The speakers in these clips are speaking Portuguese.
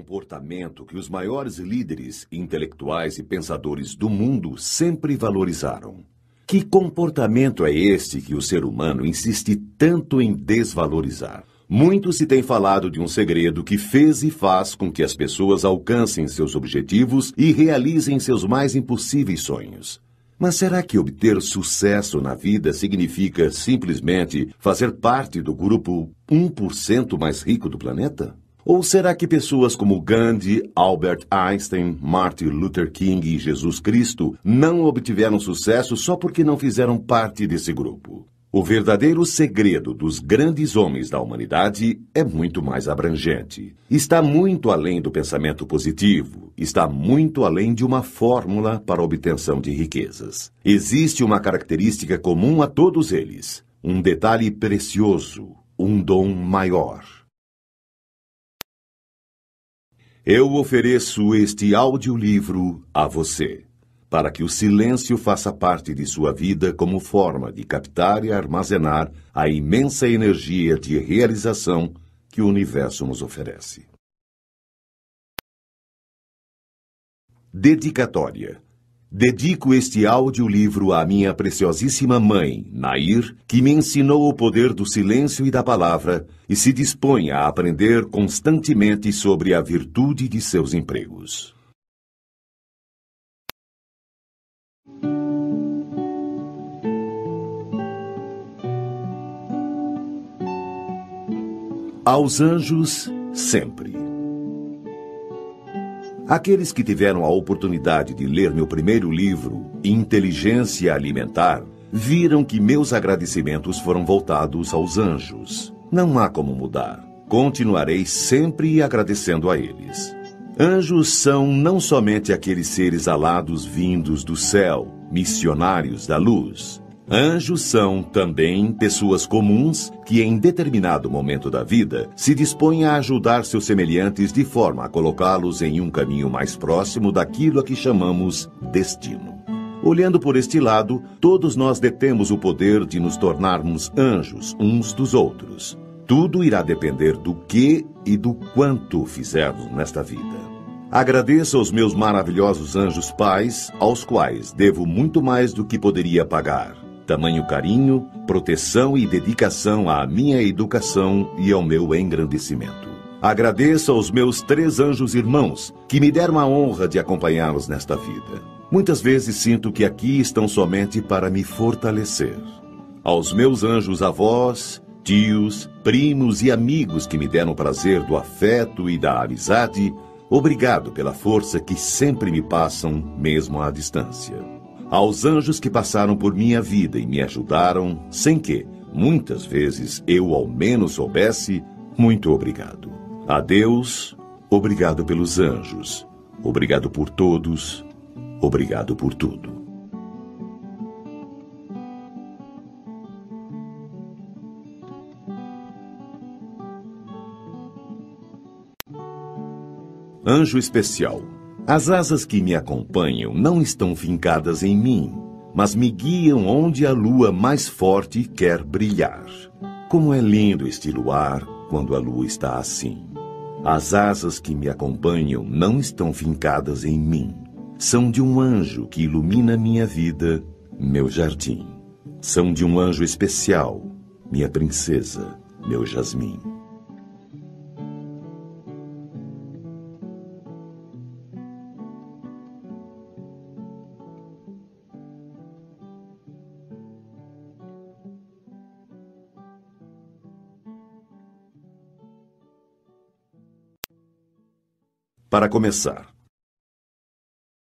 comportamento que os maiores líderes intelectuais e pensadores do mundo sempre valorizaram. Que comportamento é este que o ser humano insiste tanto em desvalorizar? Muito se tem falado de um segredo que fez e faz com que as pessoas alcancem seus objetivos e realizem seus mais impossíveis sonhos. Mas será que obter sucesso na vida significa simplesmente fazer parte do grupo 1% mais rico do planeta? Ou será que pessoas como Gandhi, Albert Einstein, Martin Luther King e Jesus Cristo não obtiveram sucesso só porque não fizeram parte desse grupo? O verdadeiro segredo dos grandes homens da humanidade é muito mais abrangente. Está muito além do pensamento positivo, está muito além de uma fórmula para a obtenção de riquezas. Existe uma característica comum a todos eles, um detalhe precioso, um dom maior. Eu ofereço este audiolivro a você, para que o silêncio faça parte de sua vida como forma de captar e armazenar a imensa energia de realização que o universo nos oferece. Dedicatória. Dedico este audiolivro à minha preciosíssima mãe, Nair, que me ensinou o poder do silêncio e da palavra e se dispõe a aprender constantemente sobre a virtude de seus empregos. Aos anjos, sempre. Aqueles que tiveram a oportunidade de ler meu primeiro livro, Inteligência Alimentar, viram que meus agradecimentos foram voltados aos anjos. Não há como mudar. Continuarei sempre agradecendo a eles. Anjos são não somente aqueles seres alados vindos do céu, missionários da luz. Anjos são, também, pessoas comuns que, em determinado momento da vida, se dispõem a ajudar seus semelhantes de forma a colocá-los em um caminho mais próximo daquilo a que chamamos destino. Olhando por este lado, todos nós detemos o poder de nos tornarmos anjos uns dos outros. Tudo irá depender do que e do quanto fizermos nesta vida. Agradeço aos meus maravilhosos anjos pais, aos quais devo muito mais do que poderia pagar. Tamanho carinho, proteção e dedicação à minha educação e ao meu engrandecimento. Agradeço aos meus 3 anjos irmãos, que me deram a honra de acompanhá-los nesta vida. Muitas vezes sinto que aqui estão somente para me fortalecer. Aos meus anjos avós, tios, primos e amigos que me deram o prazer do afeto e da amizade, obrigado pela força que sempre me passam, mesmo à distância. Aos anjos que passaram por minha vida e me ajudaram, sem que, muitas vezes, eu ao menos soubesse, muito obrigado. A Deus, obrigado pelos anjos. Obrigado por todos. Obrigado por tudo. Anjo especial. As asas que me acompanham não estão fincadas em mim, mas me guiam onde a lua mais forte quer brilhar. Como é lindo este luar quando a lua está assim. As asas que me acompanham não estão fincadas em mim. São de um anjo que ilumina minha vida, meu jardim. São de um anjo especial, minha princesa, meu jasmim. Para começar,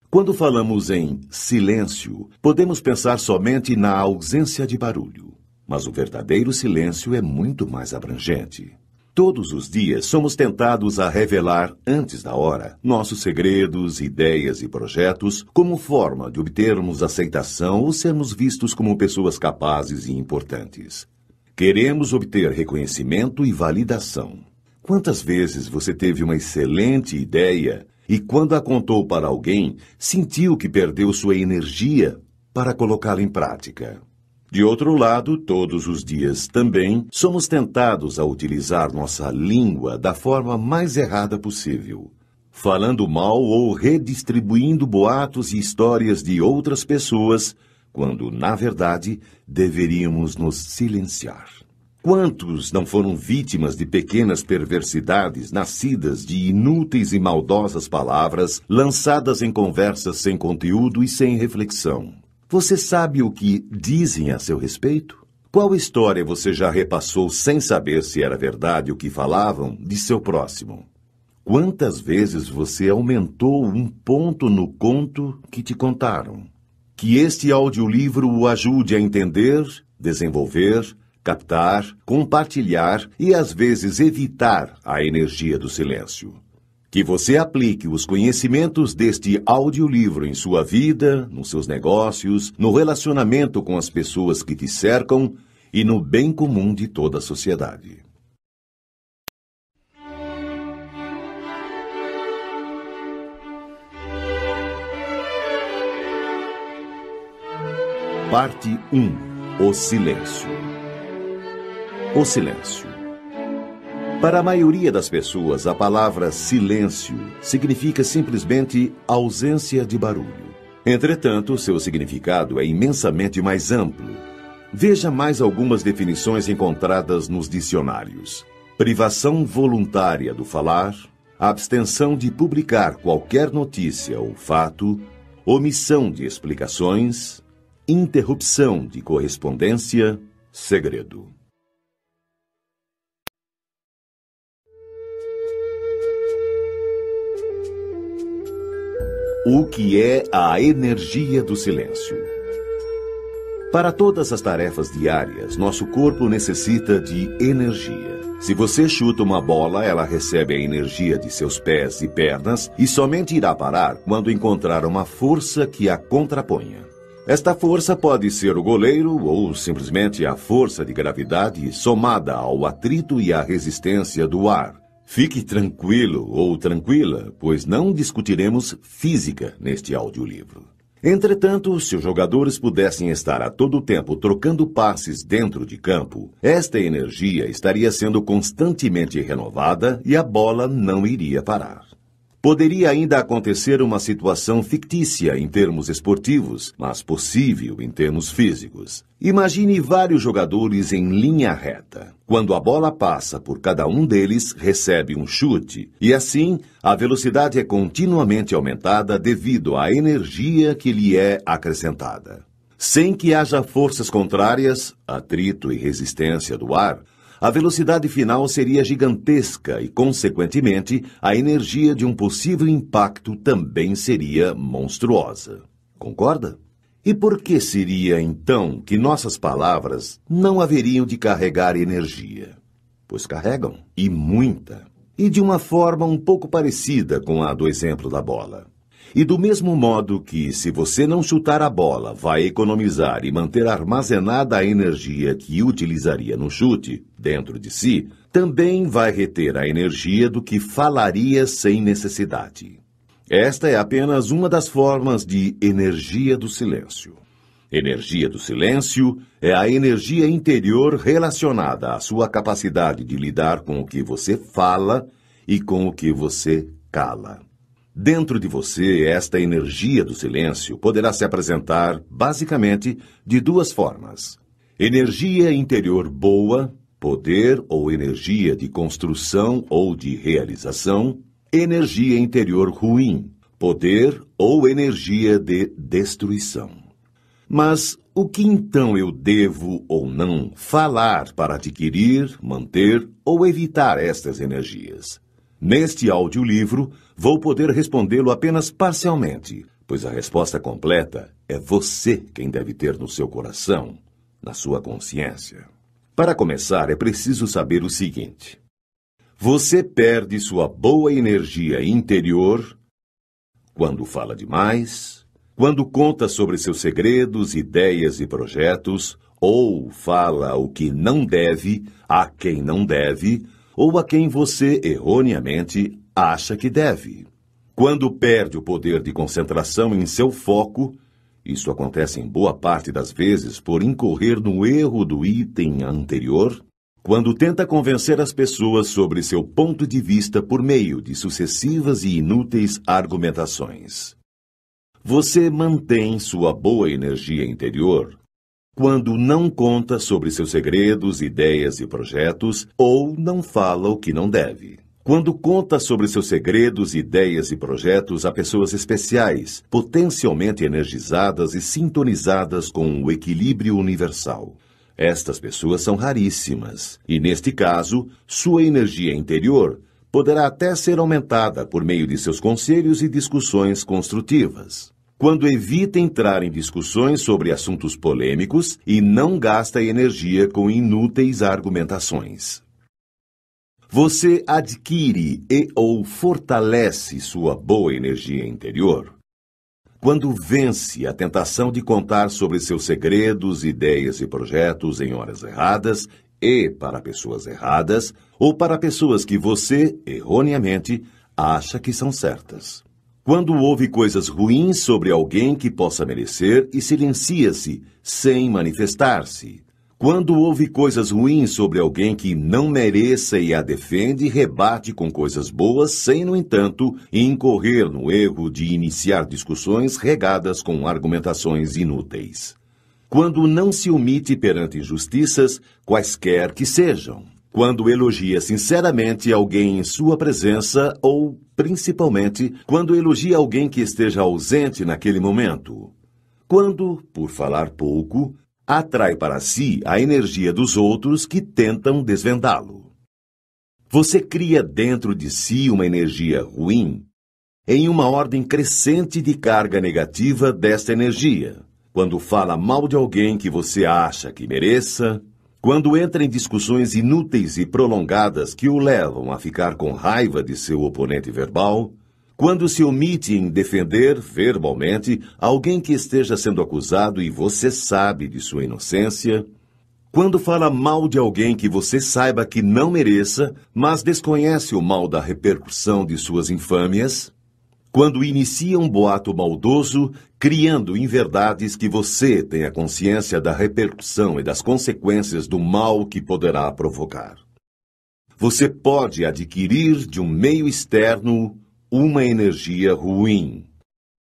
quando falamos em silêncio, podemos pensar somente na ausência de barulho. Mas o verdadeiro silêncio é muito mais abrangente. Todos os dias somos tentados a revelar, antes da hora, nossos segredos, ideias e projetos como forma de obtermos aceitação ou sermos vistos como pessoas capazes e importantes. Queremos obter reconhecimento e validação. Quantas vezes você teve uma excelente ideia e, quando a contou para alguém, sentiu que perdeu sua energia para colocá-la em prática? De outro lado, todos os dias também somos tentados a utilizar nossa língua da forma mais errada possível. falando mal ou redistribuindo boatos e histórias de outras pessoas, quando, na verdade, deveríamos nos silenciar. Quantos não foram vítimas de pequenas perversidades nascidas de inúteis e maldosas palavras lançadas em conversas sem conteúdo e sem reflexão? Você sabe o que dizem a seu respeito? Qual história você já repassou sem saber se era verdade o que falavam de seu próximo? Quantas vezes você aumentou um ponto no conto que te contaram? Que este audiolivro o ajude a entender, desenvolver, captar, compartilhar e, às vezes, evitar a energia do silêncio. Que você aplique os conhecimentos deste audiolivro em sua vida, nos seus negócios, no relacionamento com as pessoas que te cercam e no bem comum de toda a sociedade. Parte 1. O silêncio. O silêncio. Para a maioria das pessoas, a palavra silêncio significa simplesmente ausência de barulho. Entretanto, seu significado é imensamente mais amplo. Veja mais algumas definições encontradas nos dicionários. Privação voluntária do falar, abstenção de publicar qualquer notícia ou fato, omissão de explicações, interrupção de correspondência, segredo. O que é a energia do silêncio? Para todas as tarefas diárias, nosso corpo necessita de energia. Se você chuta uma bola, ela recebe a energia de seus pés e pernas e somente irá parar quando encontrar uma força que a contraponha. Esta força pode ser o goleiro ou simplesmente a força de gravidade somada ao atrito e à resistência do ar. Fique tranquilo ou tranquila, pois não discutiremos física neste audiolivro. Entretanto, se os jogadores pudessem estar a todo tempo trocando passes dentro de campo, esta energia estaria sendo constantemente renovada e a bola não iria parar. Poderia ainda acontecer uma situação fictícia em termos esportivos, mas possível em termos físicos. Imagine vários jogadores em linha reta. Quando a bola passa por cada um deles, recebe um chute, e assim a velocidade é continuamente aumentada devido à energia que lhe é acrescentada. Sem que haja forças contrárias, atrito e resistência do ar, a velocidade final seria gigantesca e, consequentemente, a energia de um possível impacto também seria monstruosa. Concorda? E por que seria, então, que nossas palavras não haveriam de carregar energia? Pois carregam, e muita. E de uma forma um pouco parecida com a do exemplo da bola. E do mesmo modo que, se você não chutar a bola, vai economizar e manter armazenada a energia que utilizaria no chute dentro de si, também vai reter a energia do que falaria sem necessidade. Esta é apenas uma das formas de energia do silêncio. Energia do silêncio é a energia interior relacionada à sua capacidade de lidar com o que você fala e com o que você cala. Dentro de você, esta energia do silêncio poderá se apresentar, basicamente, de duas formas. Energia interior boa, poder ou energia de construção ou de realização. Energia interior ruim, poder ou energia de destruição. Mas o que então eu devo ou não falar para adquirir, manter ou evitar estas energias? Neste audiolivro, vou poder respondê-lo apenas parcialmente, pois a resposta completa é você quem deve ter no seu coração, na sua consciência. Para começar, é preciso saber o seguinte: você perde sua boa energia interior quando fala demais, quando conta sobre seus segredos, ideias e projetos, ou fala o que não deve, a quem não deve, ou a quem você, erroneamente, acha que deve. Quando perde o poder de concentração em seu foco, isso acontece em boa parte das vezes por incorrer no erro do item anterior, Quando tenta convencer as pessoas sobre seu ponto de vista por meio de sucessivas e inúteis argumentações. Você mantém sua boa energia interior quando não conta sobre seus segredos, ideias e projetos ou não fala o que não deve. Quando conta sobre seus segredos, ideias e projetos a pessoas especiais, potencialmente energizadas e sintonizadas com o equilíbrio universal. Estas pessoas são raríssimas e, neste caso, sua energia interior poderá até ser aumentada por meio de seus conselhos e discussões construtivas. Quando evita entrar em discussões sobre assuntos polêmicos e não gasta energia com inúteis argumentações. Você adquire ou fortalece sua boa energia interior quando vence a tentação de contar sobre seus segredos, ideias e projetos em horas erradas e para pessoas erradas ou para pessoas que você, erroneamente, acha que são certas. Quando ouve coisas ruins sobre alguém que possa merecer e silencia-se sem manifestar-se. Quando ouve coisas ruins sobre alguém que não mereça e a defende, rebate com coisas boas, sem, no entanto, incorrer no erro de iniciar discussões regadas com argumentações inúteis. Quando não se omite perante injustiças, quaisquer que sejam. Quando elogia sinceramente alguém em sua presença ou, principalmente, quando elogia alguém que esteja ausente naquele momento. Quando, por falar pouco, atrai para si a energia dos outros que tentam desvendá-lo. Você cria dentro de si uma energia ruim em uma ordem crescente de carga negativa desta energia. Quando fala mal de alguém que você acha que mereça, quando entra em discussões inúteis e prolongadas que o levam a ficar com raiva de seu oponente verbal, quando se omite em defender verbalmente alguém que esteja sendo acusado e você sabe de sua inocência, quando fala mal de alguém que você saiba que não mereça, mas desconhece o mal da repercussão de suas infâmias, quando inicia um boato maldoso, criando inverdades que você tenha consciência da repercussão e das consequências do mal que poderá provocar. Você pode adquirir de um meio externo uma energia ruim.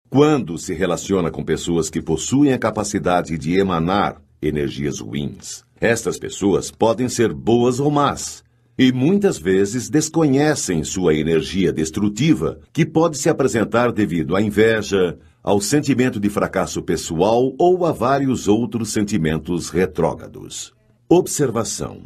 Quando se relaciona com pessoas que possuem a capacidade de emanar energias ruins, estas pessoas podem ser boas ou más, e muitas vezes desconhecem sua energia destrutiva, que pode se apresentar devido à inveja, ao sentimento de fracasso pessoal ou a vários outros sentimentos retrógrados. Observação: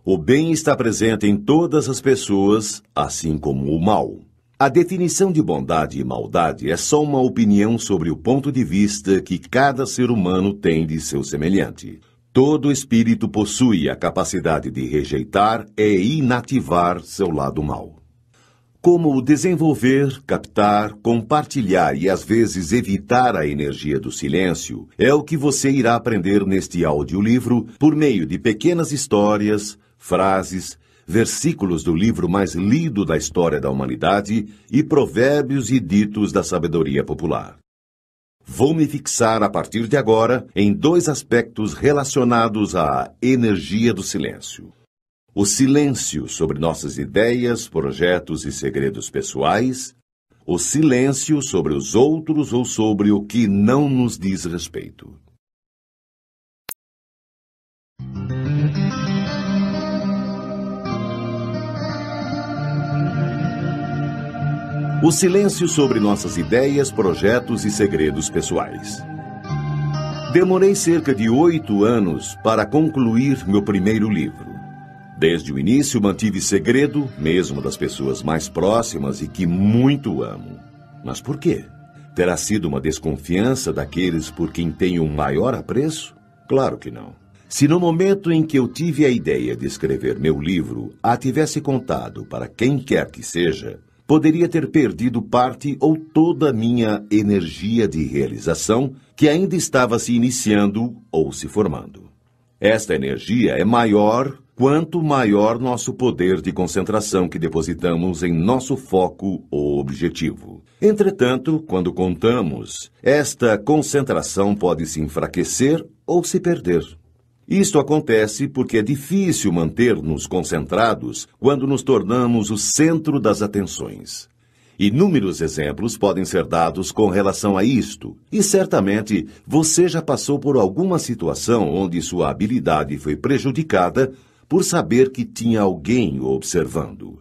o bem está presente em todas as pessoas, assim como o mal. A definição de bondade e maldade é só uma opinião sobre o ponto de vista que cada ser humano tem de seu semelhante. Todo espírito possui a capacidade de rejeitar e inativar seu lado mal. Como desenvolver, captar, compartilhar e às vezes evitar a energia do silêncio é o que você irá aprender neste audiolivro por meio de pequenas histórias, frases, versículos do livro mais lido da história da humanidade e provérbios e ditos da sabedoria popular. Vou me fixar a partir de agora em dois aspectos relacionados à energia do silêncio. O silêncio sobre nossas ideias, projetos e segredos pessoais, o silêncio sobre os outros ou sobre o que não nos diz respeito. O silêncio sobre nossas ideias, projetos e segredos pessoais. Demorei cerca de 8 anos para concluir meu primeiro livro. Desde o início mantive segredo, mesmo das pessoas mais próximas e que muito amo. Mas por quê? Terá sido uma desconfiança daqueles por quem tenho um maior apreço? Claro que não. Se no momento em que eu tive a ideia de escrever meu livro, a tivesse contado para quem quer que seja, poderia ter perdido parte ou toda a minha energia de realização que ainda estava se iniciando ou se formando. Esta energia é maior quanto maior nosso poder de concentração que depositamos em nosso foco ou objetivo. Entretanto, quando contamos, esta concentração pode se enfraquecer ou se perder. Isto acontece porque é difícil manter-nos concentrados quando nos tornamos o centro das atenções. Inúmeros exemplos podem ser dados com relação a isto, e certamente você já passou por alguma situação onde sua habilidade foi prejudicada por saber que tinha alguém o observando.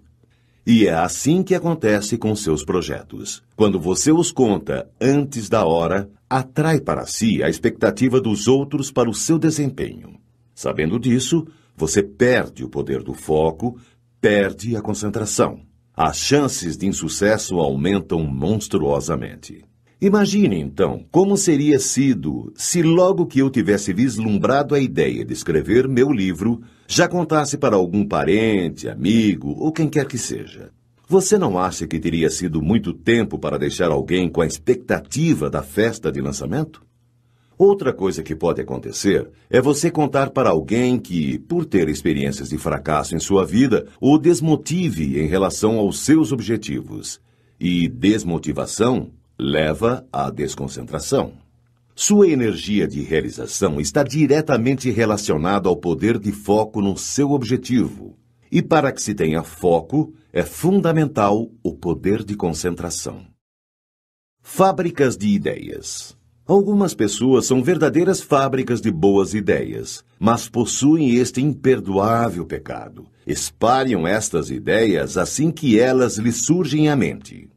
E é assim que acontece com seus projetos. Quando você os conta antes da hora, atrai para si a expectativa dos outros para o seu desempenho. Sabendo disso, você perde o poder do foco, perde a concentração. As chances de insucesso aumentam monstruosamente. Imagine, então, como seria sido se logo que eu tivesse vislumbrado a ideia de escrever meu livro, já contasse para algum parente, amigo ou quem quer que seja. Você não acha que teria sido muito tempo para deixar alguém com a expectativa da festa de lançamento? Outra coisa que pode acontecer é você contar para alguém que, por ter experiências de fracasso em sua vida, o desmotive em relação aos seus objetivos. E desmotivação leva à desconcentração. Sua energia de realização está diretamente relacionada ao poder de foco no seu objetivo. E para que se tenha foco, é fundamental o poder de concentração. Fábricas de ideias. Algumas pessoas são verdadeiras fábricas de boas ideias, mas possuem este imperdoável pecado. Espalham estas ideias assim que elas lhes surgem à mente.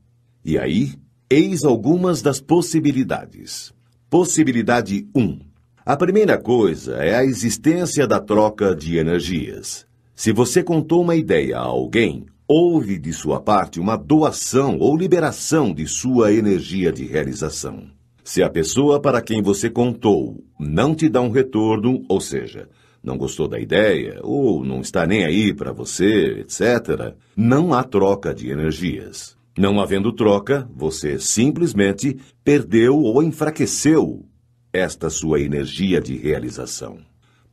E aí, eis algumas das possibilidades. Possibilidade 1. A primeira coisa é a existência da troca de energias. Se você contou uma ideia a alguém, houve de sua parte uma doação ou liberação de sua energia de realização. Se a pessoa para quem você contou não te dá um retorno, ou seja, não gostou da ideia, ou não está nem aí para você, etc., não há troca de energias. Não havendo troca, você simplesmente perdeu ou enfraqueceu esta sua energia de realização.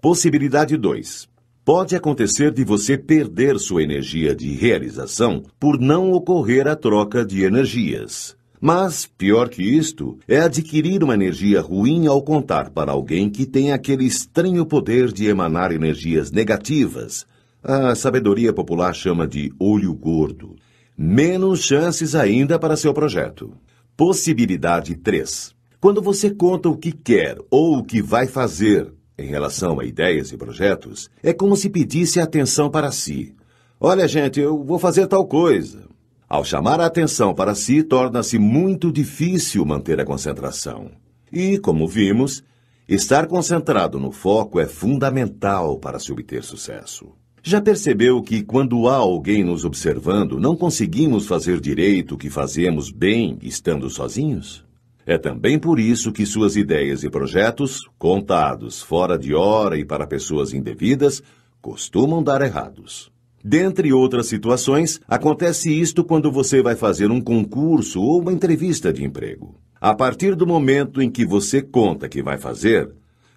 Possibilidade 2. Pode acontecer de você perder sua energia de realização por não ocorrer a troca de energias. Mas, pior que isto, é adquirir uma energia ruim ao contar para alguém que tem aquele estranho poder de emanar energias negativas. A sabedoria popular chama de olho gordo. Menos chances ainda para seu projeto. Possibilidade 3. Quando você conta o que quer ou o que vai fazer em relação a ideias e projetos, é como se pedisse atenção para si. Olha, gente, eu vou fazer tal coisa. Ao chamar a atenção para si, torna-se muito difícil manter a concentração. E, como vimos, estar concentrado no foco é fundamental para se obter sucesso. Já percebeu que, quando há alguém nos observando, não conseguimos fazer direito o que fazemos bem estando sozinhos? É também por isso que suas ideias e projetos, contados fora de hora e para pessoas indevidas, costumam dar errados. Dentre outras situações, acontece isto quando você vai fazer um concurso ou uma entrevista de emprego. A partir do momento em que você conta que vai fazer,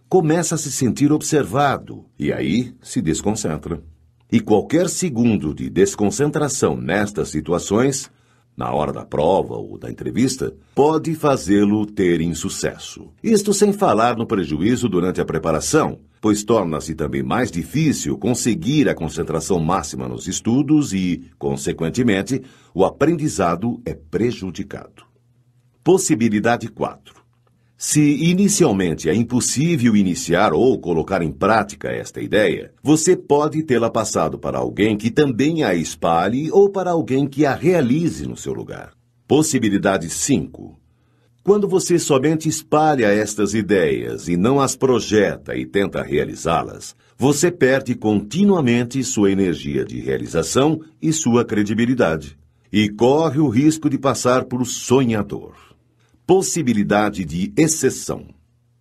começa a se sentir observado e aí se desconcentra. E qualquer segundo de desconcentração nestas situações, na hora da prova ou da entrevista, pode fazê-lo ter insucesso. Isto sem falar no prejuízo durante a preparação, pois torna-se também mais difícil conseguir a concentração máxima nos estudos e, consequentemente, o aprendizado é prejudicado. Possibilidade 4. Se inicialmente é impossível iniciar ou colocar em prática esta ideia, você pode tê-la passado para alguém que também a espalhe ou para alguém que a realize no seu lugar. Possibilidade 5. Quando você somente espalha estas ideias e não as projeta e tenta realizá-las, você perde continuamente sua energia de realização e sua credibilidade. E corre o risco de passar por sonhador. Possibilidade de exceção.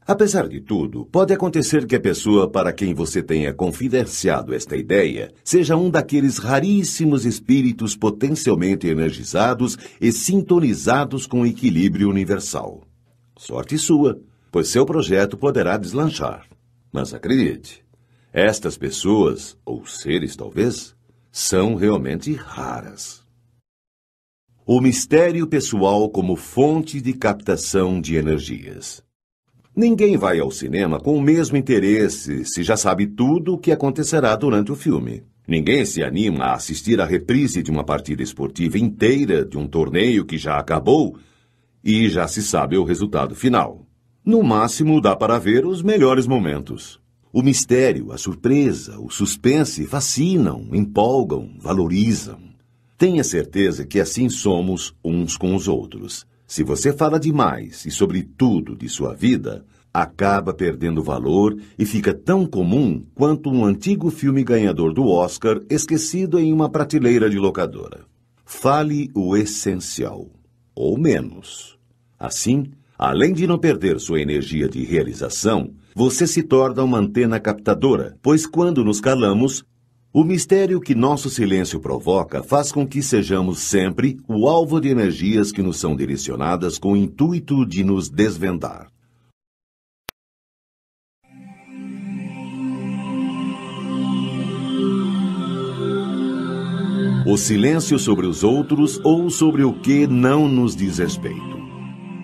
Apesar de tudo, pode acontecer que a pessoa para quem você tenha confidenciado esta ideia seja um daqueles raríssimos espíritos potencialmente energizados e sintonizados com o equilíbrio universal. Sorte sua, pois seu projeto poderá deslanchar. Mas acredite, estas pessoas, ou seres talvez, são realmente raras. O mistério pessoal como fonte de captação de energias. Ninguém vai ao cinema com o mesmo interesse se já sabe tudo o que acontecerá durante o filme. Ninguém se anima a assistir à reprise de uma partida esportiva inteira de um torneio que já acabou e já se sabe o resultado final. No máximo, dá para ver os melhores momentos. O mistério, a surpresa, o suspense fascinam, empolgam, valorizam. Tenha certeza que assim somos uns com os outros. Se você fala demais e sobre tudo de sua vida, acaba perdendo valor e fica tão comum quanto um antigo filme ganhador do Oscar esquecido em uma prateleira de locadora. Fale o essencial, ou menos. Assim, além de não perder sua energia de realização, você se torna uma antena captadora, pois quando nos calamos, o mistério que nosso silêncio provoca faz com que sejamos sempre o alvo de energias que nos são direcionadas com o intuito de nos desvendar. O silêncio sobre os outros ou sobre o que não nos diz respeito.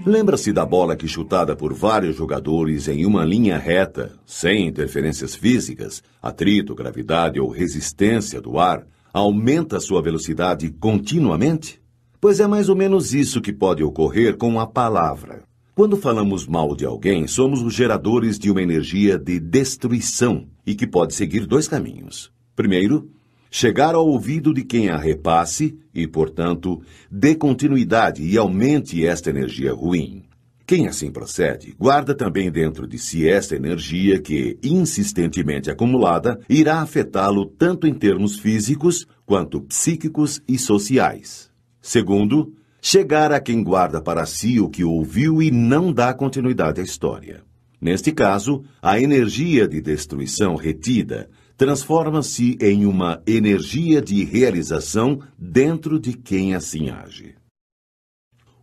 Lembra-se da bola que, chutada por vários jogadores em uma linha reta, sem interferências físicas, atrito, gravidade ou resistência do ar, aumenta sua velocidade continuamente? Pois é mais ou menos isso que pode ocorrer com a palavra. Quando falamos mal de alguém, somos os geradores de uma energia de destruição e que pode seguir dois caminhos. Primeiro, chegar ao ouvido de quem a repasse e, portanto, dê continuidade e aumente esta energia ruim. Quem assim procede, guarda também dentro de si esta energia que, insistentemente acumulada, irá afetá-lo tanto em termos físicos quanto psíquicos e sociais. Segundo, chegar a quem guarda para si o que ouviu e não dá continuidade à história. Neste caso, a energia de destruição retida transforma-se em uma energia de realização dentro de quem assim age.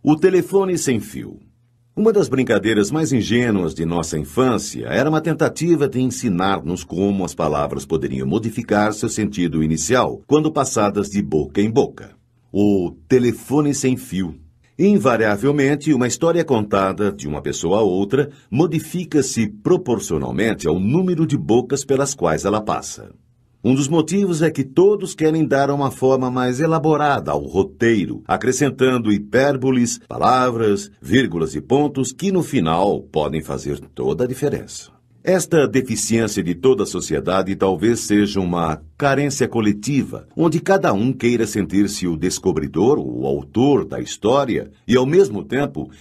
O telefone sem fio. Uma das brincadeiras mais ingênuas de nossa infância era uma tentativa de ensinar-nos como as palavras poderiam modificar seu sentido inicial quando passadas de boca em boca. O telefone sem fio. Invariavelmente, uma história contada de uma pessoa a outra modifica-se proporcionalmente ao número de bocas pelas quais ela passa. Um dos motivos é que todos querem dar uma forma mais elaborada ao roteiro, acrescentando hipérboles, palavras, vírgulas e pontos que, no final, podem fazer toda a diferença. Esta deficiência de toda a sociedade talvez seja uma carência coletiva, onde cada um queira sentir-se o descobridor, o autor da história e, ao mesmo tempo,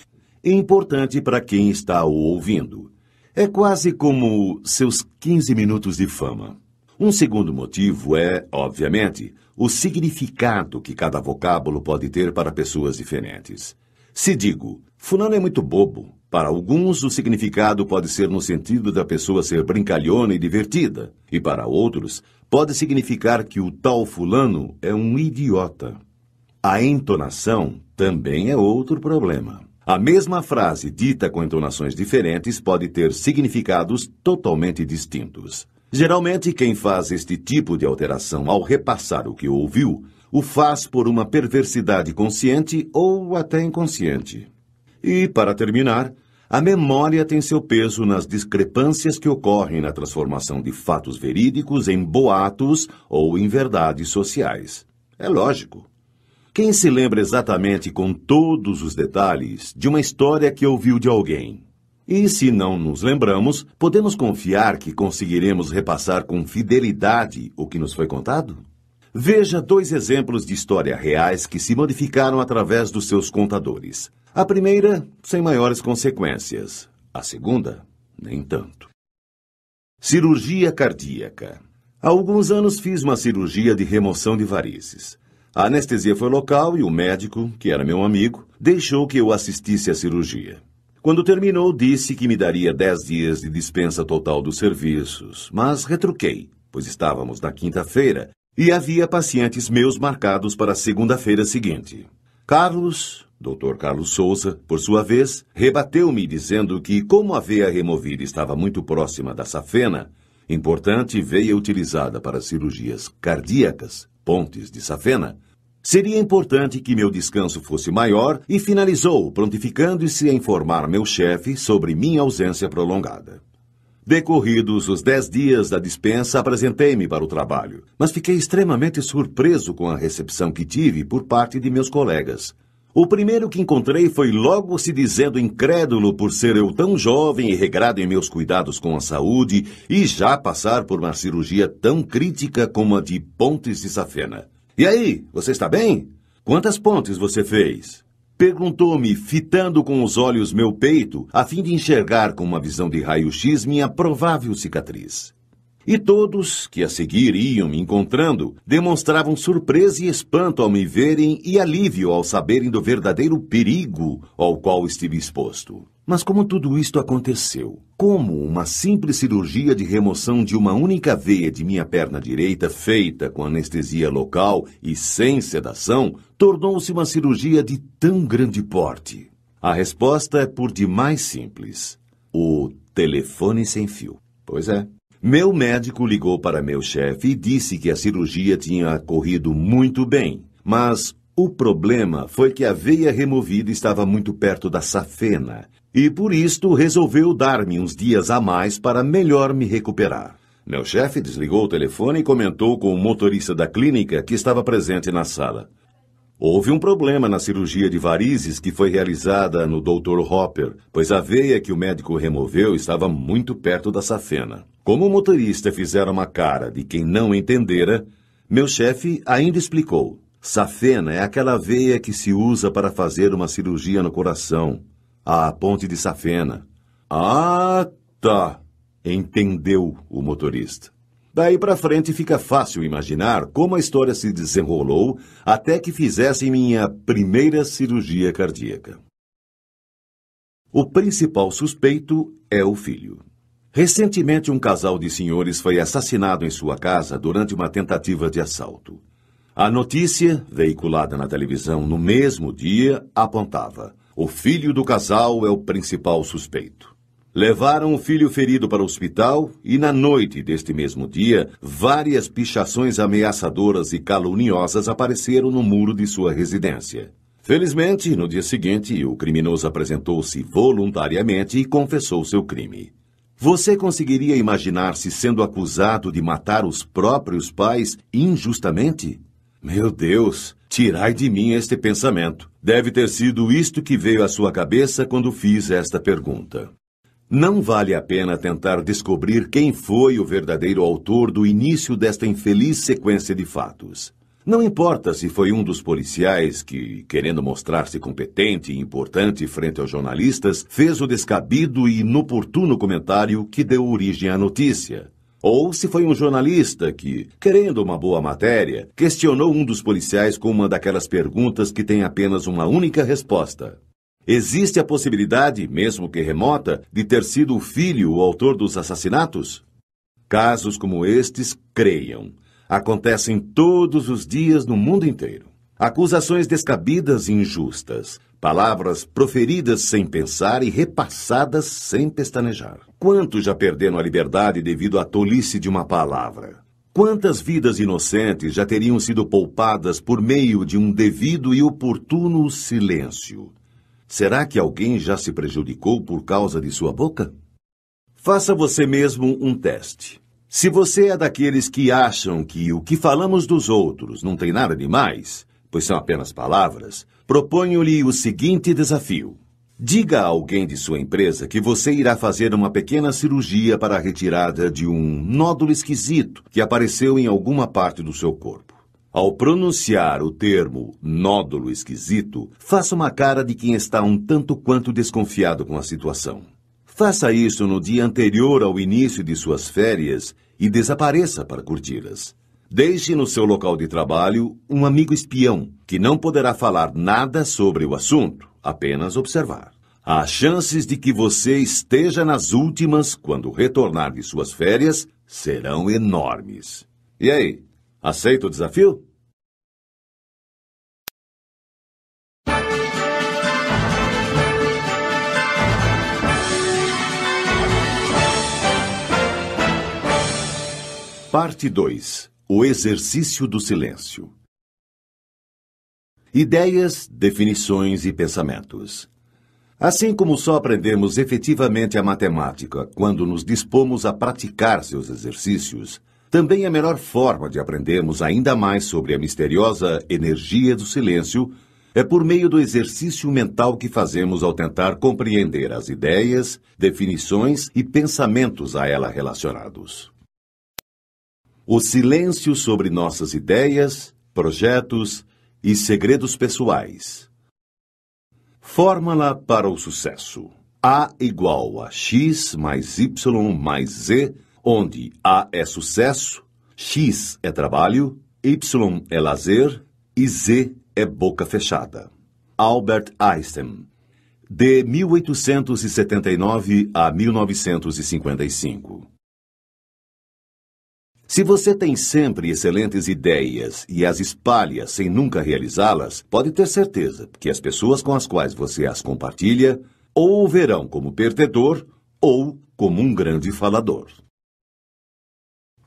importante para quem está o ouvindo. É quase como seus 15 minutos de fama. Um segundo motivo é, obviamente, o significado que cada vocábulo pode ter para pessoas diferentes. Se digo, fulano é muito bobo, para alguns o significado pode ser no sentido da pessoa ser brincalhona e divertida, e para outros pode significar que o tal fulano é um idiota. A entonação também é outro problema. A mesma frase dita com entonações diferentes pode ter significados totalmente distintos. Geralmente, quem faz este tipo de alteração ao repassar o que ouviu, o faz por uma perversidade consciente ou até inconsciente. E, para terminar, a memória tem seu peso nas discrepâncias que ocorrem na transformação de fatos verídicos em boatos ou em verdades sociais. É lógico. Quem se lembra exatamente com todos os detalhes de uma história que ouviu de alguém? E se não nos lembramos, podemos confiar que conseguiremos repassar com fidelidade o que nos foi contado? Veja 2 exemplos de história reais que se modificaram através dos seus contadores. A primeira, sem maiores consequências. A segunda, nem tanto. Cirurgia cardíaca. Há alguns anos fiz uma cirurgia de remoção de varizes. A anestesia foi local e o médico, que era meu amigo, deixou que eu assistisse à cirurgia. Quando terminou, disse que me daria 10 dias de dispensa total dos serviços, mas retruquei, pois estávamos na quinta-feira e havia pacientes meus marcados para a segunda-feira seguinte. Dr. Carlos Souza, por sua vez, rebateu-me dizendo que, como a veia removida estava muito próxima da safena, importante veia utilizada para cirurgias cardíacas, pontes de safena, Seria importante que meu descanso fosse maior e finalizou, prontificando-se a informar meu chefe sobre minha ausência prolongada. Decorridos os 10 dias da dispensa, apresentei-me para o trabalho, mas fiquei extremamente surpreso com a recepção que tive por parte de meus colegas. O primeiro que encontrei foi logo se dizendo incrédulo por ser eu tão jovem e regrado em meus cuidados com a saúde e já passar por uma cirurgia tão crítica como a de pontes de safena. E aí, você está bem? Quantas pontes você fez? Perguntou-me, fitando com os olhos meu peito, a fim de enxergar com uma visão de raio-x minha provável cicatriz. E todos, que a seguir iam me encontrando, demonstravam surpresa e espanto ao me verem e alívio ao saberem do verdadeiro perigo ao qual estive exposto. Mas como tudo isto aconteceu? Como uma simples cirurgia de remoção de uma única veia de minha perna direita, feita com anestesia local e sem sedação, tornou-se uma cirurgia de tão grande porte? A resposta é por demais simples. O telefone sem fio. Pois é. Meu médico ligou para meu chefe e disse que a cirurgia tinha corrido muito bem, mas o problema foi que a veia removida estava muito perto da safena, e por isto resolveu dar-me uns dias a mais para melhor me recuperar. Meu chefe desligou o telefone e comentou com o motorista da clínica que estava presente na sala. Houve um problema na cirurgia de varizes que foi realizada no Dr. Hopper, pois a veia que o médico removeu estava muito perto da safena. Como o motorista fizera uma cara de quem não entendera, meu chefe ainda explicou. Safena é aquela veia que se usa para fazer uma cirurgia no coração. A ponte de safena. Ah, tá. Entendeu o motorista. Daí para frente fica fácil imaginar como a história se desenrolou até que fizessem minha primeira cirurgia cardíaca. O principal suspeito é o filho. Recentemente, um casal de senhores foi assassinado em sua casa durante uma tentativa de assalto. A notícia, veiculada na televisão no mesmo dia, apontava: o filho do casal é o principal suspeito. Levaram o filho ferido para o hospital e, na noite deste mesmo dia, várias pichações ameaçadoras e caluniosas apareceram no muro de sua residência. Felizmente, no dia seguinte, o criminoso apresentou-se voluntariamente e confessou seu crime. Você conseguiria imaginar-se sendo acusado de matar os próprios pais injustamente? Meu Deus, tirai de mim este pensamento. Deve ter sido isto que veio à sua cabeça quando fiz esta pergunta. Não vale a pena tentar descobrir quem foi o verdadeiro autor do início desta infeliz sequência de fatos. Não importa se foi um dos policiais que, querendo mostrar-se competente e importante frente aos jornalistas, fez o descabido e inoportuno comentário que deu origem à notícia. Ou se foi um jornalista que, querendo uma boa matéria, questionou um dos policiais com uma daquelas perguntas que tem apenas uma única resposta. Existe a possibilidade, mesmo que remota, de ter sido o filho o autor dos assassinatos? Casos como estes, creiam, acontecem todos os dias no mundo inteiro. Acusações descabidas e injustas, palavras proferidas sem pensar e repassadas sem pestanejar. Quantos já perderam a liberdade devido à tolice de uma palavra? Quantas vidas inocentes já teriam sido poupadas por meio de um devido e oportuno silêncio? Será que alguém já se prejudicou por causa de sua boca? Faça você mesmo um teste. Se você é daqueles que acham que o que falamos dos outros não tem nada de mais, pois são apenas palavras, proponho-lhe o seguinte desafio. Diga a alguém de sua empresa que você irá fazer uma pequena cirurgia para a retirada de um nódulo esquisito que apareceu em alguma parte do seu corpo. Ao pronunciar o termo nódulo esquisito, faça uma cara de quem está um tanto quanto desconfiado com a situação. Faça isso no dia anterior ao início de suas férias e desapareça para curti-las. Deixe no seu local de trabalho um amigo espião, que não poderá falar nada sobre o assunto, apenas observar. As chances de que você esteja nas últimas quando retornar de suas férias serão enormes. E aí, aceita o desafio? Parte 2. O exercício do silêncio. Ideias, definições e pensamentos. Assim como só aprendemos efetivamente a matemática quando nos dispomos a praticar seus exercícios, também a melhor forma de aprendermos ainda mais sobre a misteriosa energia do silêncio é por meio do exercício mental que fazemos ao tentar compreender as ideias, definições e pensamentos a ela relacionados. O silêncio sobre nossas ideias, projetos e segredos pessoais. Fórmula para o sucesso. A igual a X mais Y mais Z, onde A é sucesso, X é trabalho, Y é lazer e Z é boca fechada. Albert Einstein, de 1879 a 1955. Se você tem sempre excelentes ideias e as espalha sem nunca realizá-las, pode ter certeza que as pessoas com as quais você as compartilha ou o verão como perdedor ou como um grande falador.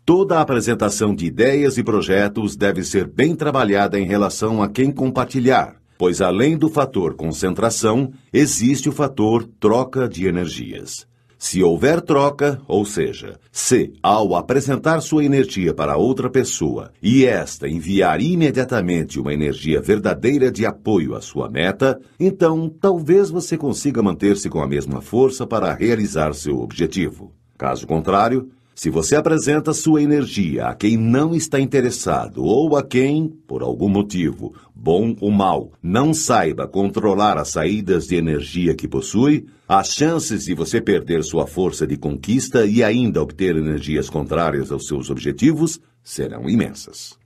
Toda a apresentação de ideias e projetos deve ser bem trabalhada em relação a quem compartilhar, pois além do fator concentração, existe o fator troca de energias. Se houver troca, ou seja, se, ao apresentar sua energia para outra pessoa e esta enviar imediatamente uma energia verdadeira de apoio à sua meta, então talvez você consiga manter-se com a mesma força para realizar seu objetivo. Caso contrário, se você apresenta sua energia a quem não está interessado ou a quem, por algum motivo, bom ou mau, não saiba controlar as saídas de energia que possui, as chances de você perder sua força de conquista e ainda obter energias contrárias aos seus objetivos serão imensas.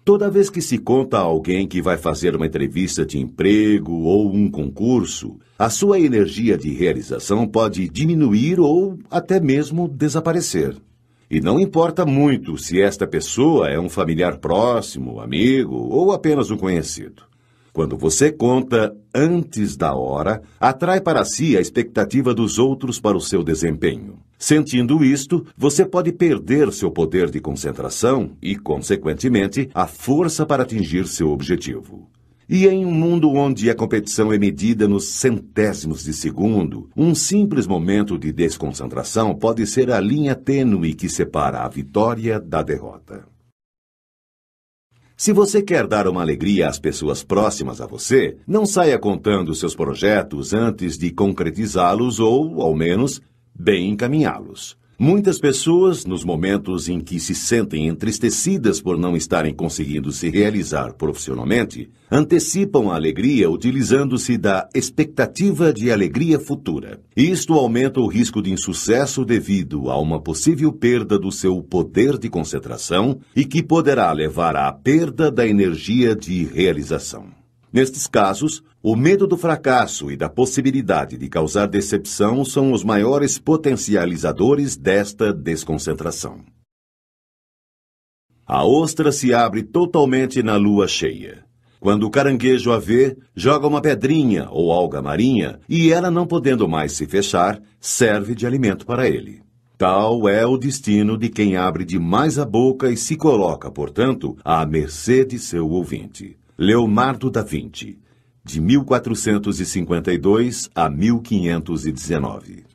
Toda vez que se conta a alguém que vai fazer uma entrevista de emprego ou um concurso, a sua energia de realização pode diminuir ou até mesmo desaparecer. E não importa muito se esta pessoa é um familiar próximo, amigo ou apenas um conhecido. Quando você conta antes da hora, atrai para si a expectativa dos outros para o seu desempenho. Sentindo isto, você pode perder seu poder de concentração e, consequentemente, a força para atingir seu objetivo. E em um mundo onde a competição é medida nos centésimos de segundo, um simples momento de desconcentração pode ser a linha tênue que separa a vitória da derrota. Se você quer dar uma alegria às pessoas próximas a você, não saia contando seus projetos antes de concretizá-los ou, ao menos, bem encaminhá-los. Muitas pessoas, nos momentos em que se sentem entristecidas por não estarem conseguindo se realizar profissionalmente, antecipam a alegria utilizando-se da expectativa de alegria futura. Isto aumenta o risco de insucesso devido a uma possível perda do seu poder de concentração e que poderá levar à perda da energia de realização. Nestes casos, o medo do fracasso e da possibilidade de causar decepção são os maiores potencializadores desta desconcentração. A ostra se abre totalmente na lua cheia. Quando o caranguejo a vê, joga uma pedrinha ou alga marinha e ela, não podendo mais se fechar, serve de alimento para ele. Tal é o destino de quem abre demais a boca e se coloca, portanto, à mercê de seu ouvinte. Leonardo da Vinci, de 1452 a 1519.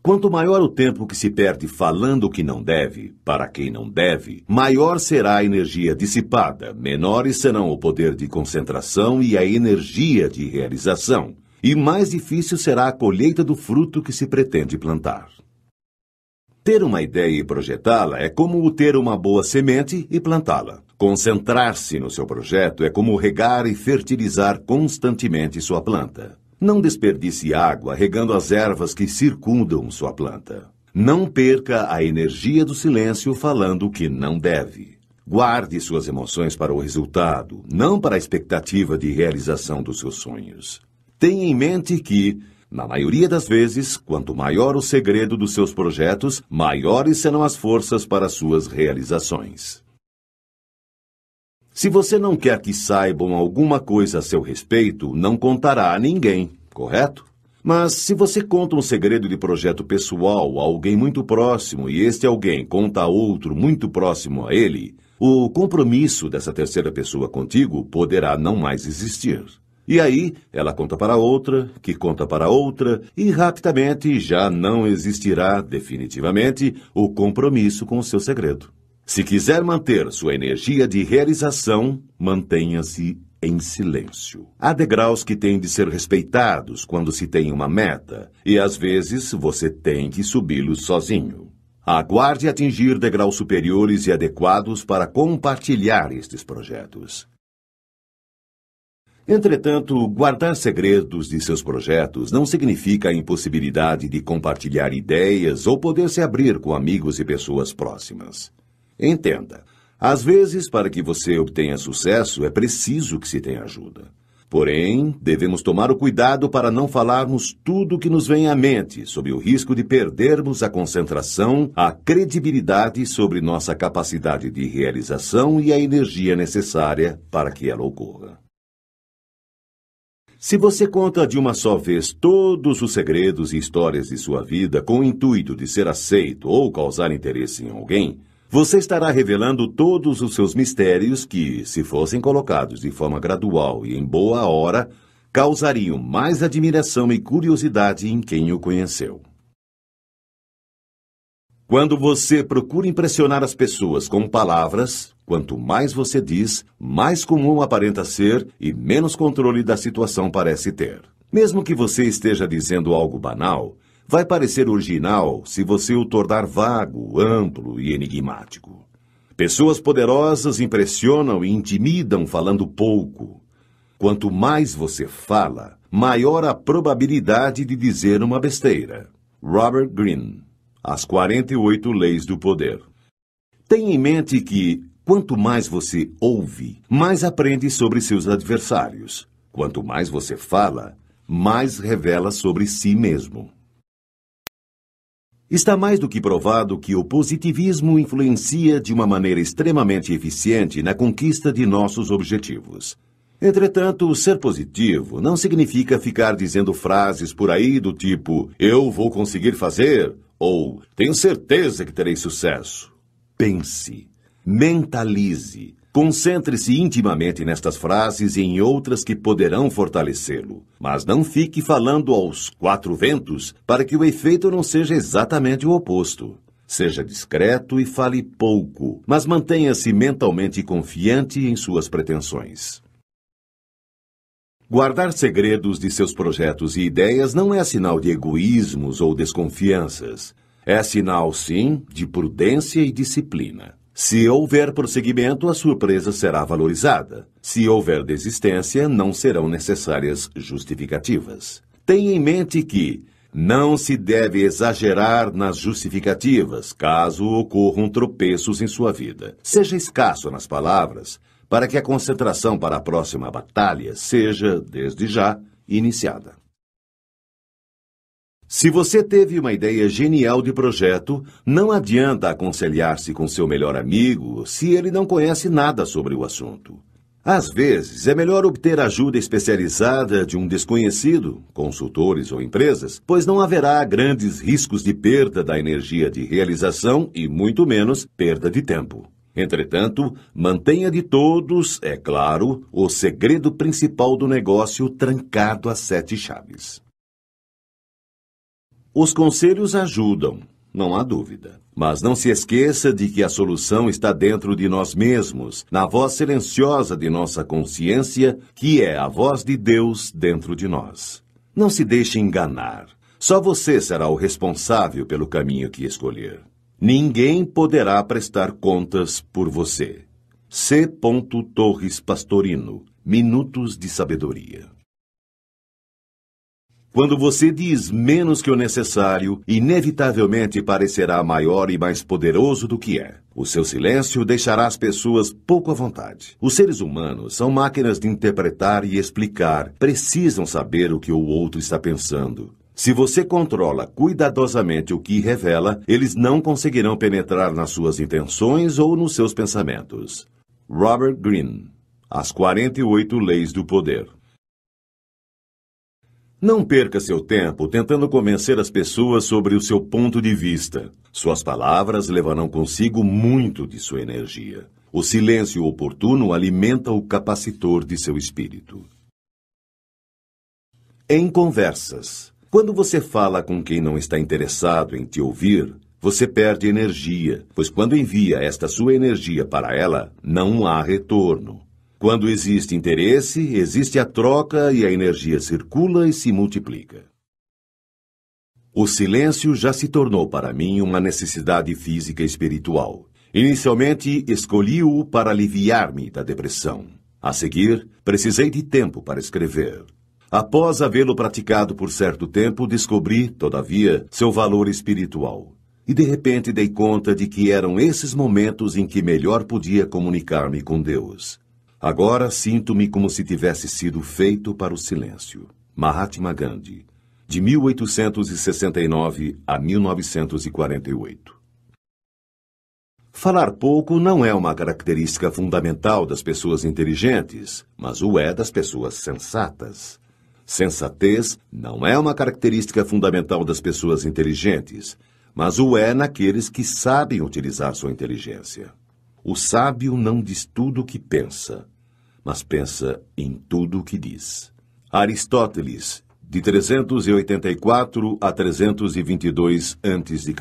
Quanto maior o tempo que se perde falando o que não deve, para quem não deve, maior será a energia dissipada, menores serão o poder de concentração e a energia de realização, e mais difícil será a colheita do fruto que se pretende plantar. Ter uma ideia e projetá-la é como ter uma boa semente e plantá-la. Concentrar-se no seu projeto é como regar e fertilizar constantemente sua planta. Não desperdice água regando as ervas que circundam sua planta. Não perca a energia do silêncio falando o que não deve. Guarde suas emoções para o resultado, não para a expectativa de realização dos seus sonhos. Tenha em mente que, na maioria das vezes, quanto maior o segredo dos seus projetos, maiores serão as forças para suas realizações. Se você não quer que saibam alguma coisa a seu respeito, não contará a ninguém, correto? Mas se você conta um segredo de projeto pessoal a alguém muito próximo e este alguém conta a outro muito próximo a ele, o compromisso dessa terceira pessoa contigo poderá não mais existir. E aí, ela conta para outra, que conta para outra, e rapidamente já não existirá definitivamente o compromisso com o seu segredo. Se quiser manter sua energia de realização, mantenha-se em silêncio. Há degraus que têm de ser respeitados quando se tem uma meta, e às vezes você tem que subi-los sozinho. Aguarde atingir degraus superiores e adequados para compartilhar estes projetos. Entretanto, guardar segredos de seus projetos não significa a impossibilidade de compartilhar ideias ou poder se abrir com amigos e pessoas próximas. Entenda, às vezes, para que você obtenha sucesso, é preciso que se tenha ajuda. Porém, devemos tomar o cuidado para não falarmos tudo o que nos vem à mente, sob o risco de perdermos a concentração, a credibilidade sobre nossa capacidade de realização e a energia necessária para que ela ocorra. Se você conta de uma só vez todos os segredos e histórias de sua vida com o intuito de ser aceito ou causar interesse em alguém, você estará revelando todos os seus mistérios que, se fossem colocados de forma gradual e em boa hora, causariam mais admiração e curiosidade em quem o conheceu. Quando você procura impressionar as pessoas com palavras, quanto mais você diz, mais comum aparenta ser e menos controle da situação parece ter. Mesmo que você esteja dizendo algo banal, vai parecer original se você o tornar vago, amplo e enigmático. Pessoas poderosas impressionam e intimidam falando pouco. Quanto mais você fala, maior a probabilidade de dizer uma besteira. Robert Greene, As 48 Leis do Poder. Tenha em mente que, quanto mais você ouve, mais aprende sobre seus adversários. Quanto mais você fala, mais revela sobre si mesmo. Está mais do que provado que o positivismo influencia de uma maneira extremamente eficiente na conquista de nossos objetivos. Entretanto, ser positivo não significa ficar dizendo frases por aí do tipo "eu vou conseguir fazer" ou "tenho certeza que terei sucesso". Pense, mentalize, concentre-se intimamente nestas frases e em outras que poderão fortalecê-lo. Mas não fique falando aos quatro ventos para que o efeito não seja exatamente o oposto. Seja discreto e fale pouco, mas mantenha-se mentalmente confiante em suas pretensões. Guardar segredos de seus projetos e ideias não é sinal de egoísmos ou desconfianças. É sinal, sim, de prudência e disciplina. Se houver prosseguimento, a surpresa será valorizada. Se houver desistência, não serão necessárias justificativas. Tenha em mente que não se deve exagerar nas justificativas, caso ocorram tropeços em sua vida. Seja escasso nas palavras, para que a concentração para a próxima batalha seja, desde já, iniciada. Se você teve uma ideia genial de projeto, não adianta aconselhar-se com seu melhor amigo se ele não conhece nada sobre o assunto. Às vezes, é melhor obter ajuda especializada de um desconhecido, consultores ou empresas, pois não haverá grandes riscos de perda da energia de realização e, muito menos, perda de tempo. Entretanto, mantenha de todos, é claro, o segredo principal do negócio trancado a 7 chaves. Os conselhos ajudam, não há dúvida. Mas não se esqueça de que a solução está dentro de nós mesmos, na voz silenciosa de nossa consciência, que é a voz de Deus dentro de nós. Não se deixe enganar. Só você será o responsável pelo caminho que escolher. Ninguém poderá prestar contas por você. C. Torres Pastorino, Minutos de Sabedoria. Quando você diz menos que o necessário, inevitavelmente parecerá maior e mais poderoso do que é. O seu silêncio deixará as pessoas pouco à vontade. Os seres humanos são máquinas de interpretar e explicar, precisam saber o que o outro está pensando. Se você controla cuidadosamente o que revela, eles não conseguirão penetrar nas suas intenções ou nos seus pensamentos. Robert Greene, As 48 Leis do Poder. Não perca seu tempo tentando convencer as pessoas sobre o seu ponto de vista. Suas palavras levarão consigo muito de sua energia. O silêncio oportuno alimenta o capacitor de seu espírito. Em conversas. Quando você fala com quem não está interessado em te ouvir, você perde energia, pois quando envia esta sua energia para ela, não há retorno. Quando existe interesse, existe a troca e a energia circula e se multiplica. O silêncio já se tornou para mim uma necessidade física e espiritual. Inicialmente, escolhi-o para aliviar-me da depressão. A seguir, precisei de tempo para escrever. Após havê-lo praticado por certo tempo, descobri, todavia, seu valor espiritual. E de repente dei conta de que eram esses momentos em que melhor podia comunicar-me com Deus. Agora sinto-me como se tivesse sido feito para o silêncio. Mahatma Gandhi, de 1869 a 1948. Falar pouco não é uma característica fundamental das pessoas inteligentes, mas o é das pessoas sensatas. Sensatez não é uma característica fundamental das pessoas inteligentes, mas o é naqueles que sabem utilizar sua inteligência. O sábio não diz tudo o que pensa, mas pensa em tudo o que diz. Aristóteles, de 384 a 322 a.C.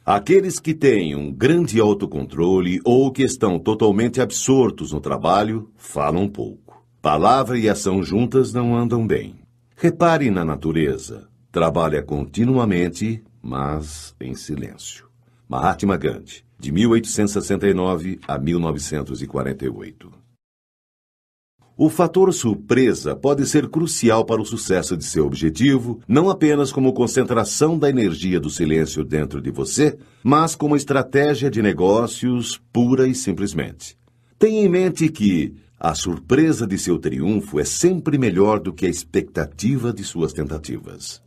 Aqueles que têm um grande autocontrole ou que estão totalmente absortos no trabalho, falam pouco. Palavra e ação juntas não andam bem. Repare na natureza. Trabalha continuamente, mas em silêncio. Mahatma Gandhi, de 1869 a 1948. O fator surpresa pode ser crucial para o sucesso de seu objetivo, não apenas como concentração da energia do silêncio dentro de você, mas como estratégia de negócios pura e simplesmente. Tenha em mente que a surpresa de seu triunfo é sempre melhor do que a expectativa de suas tentativas.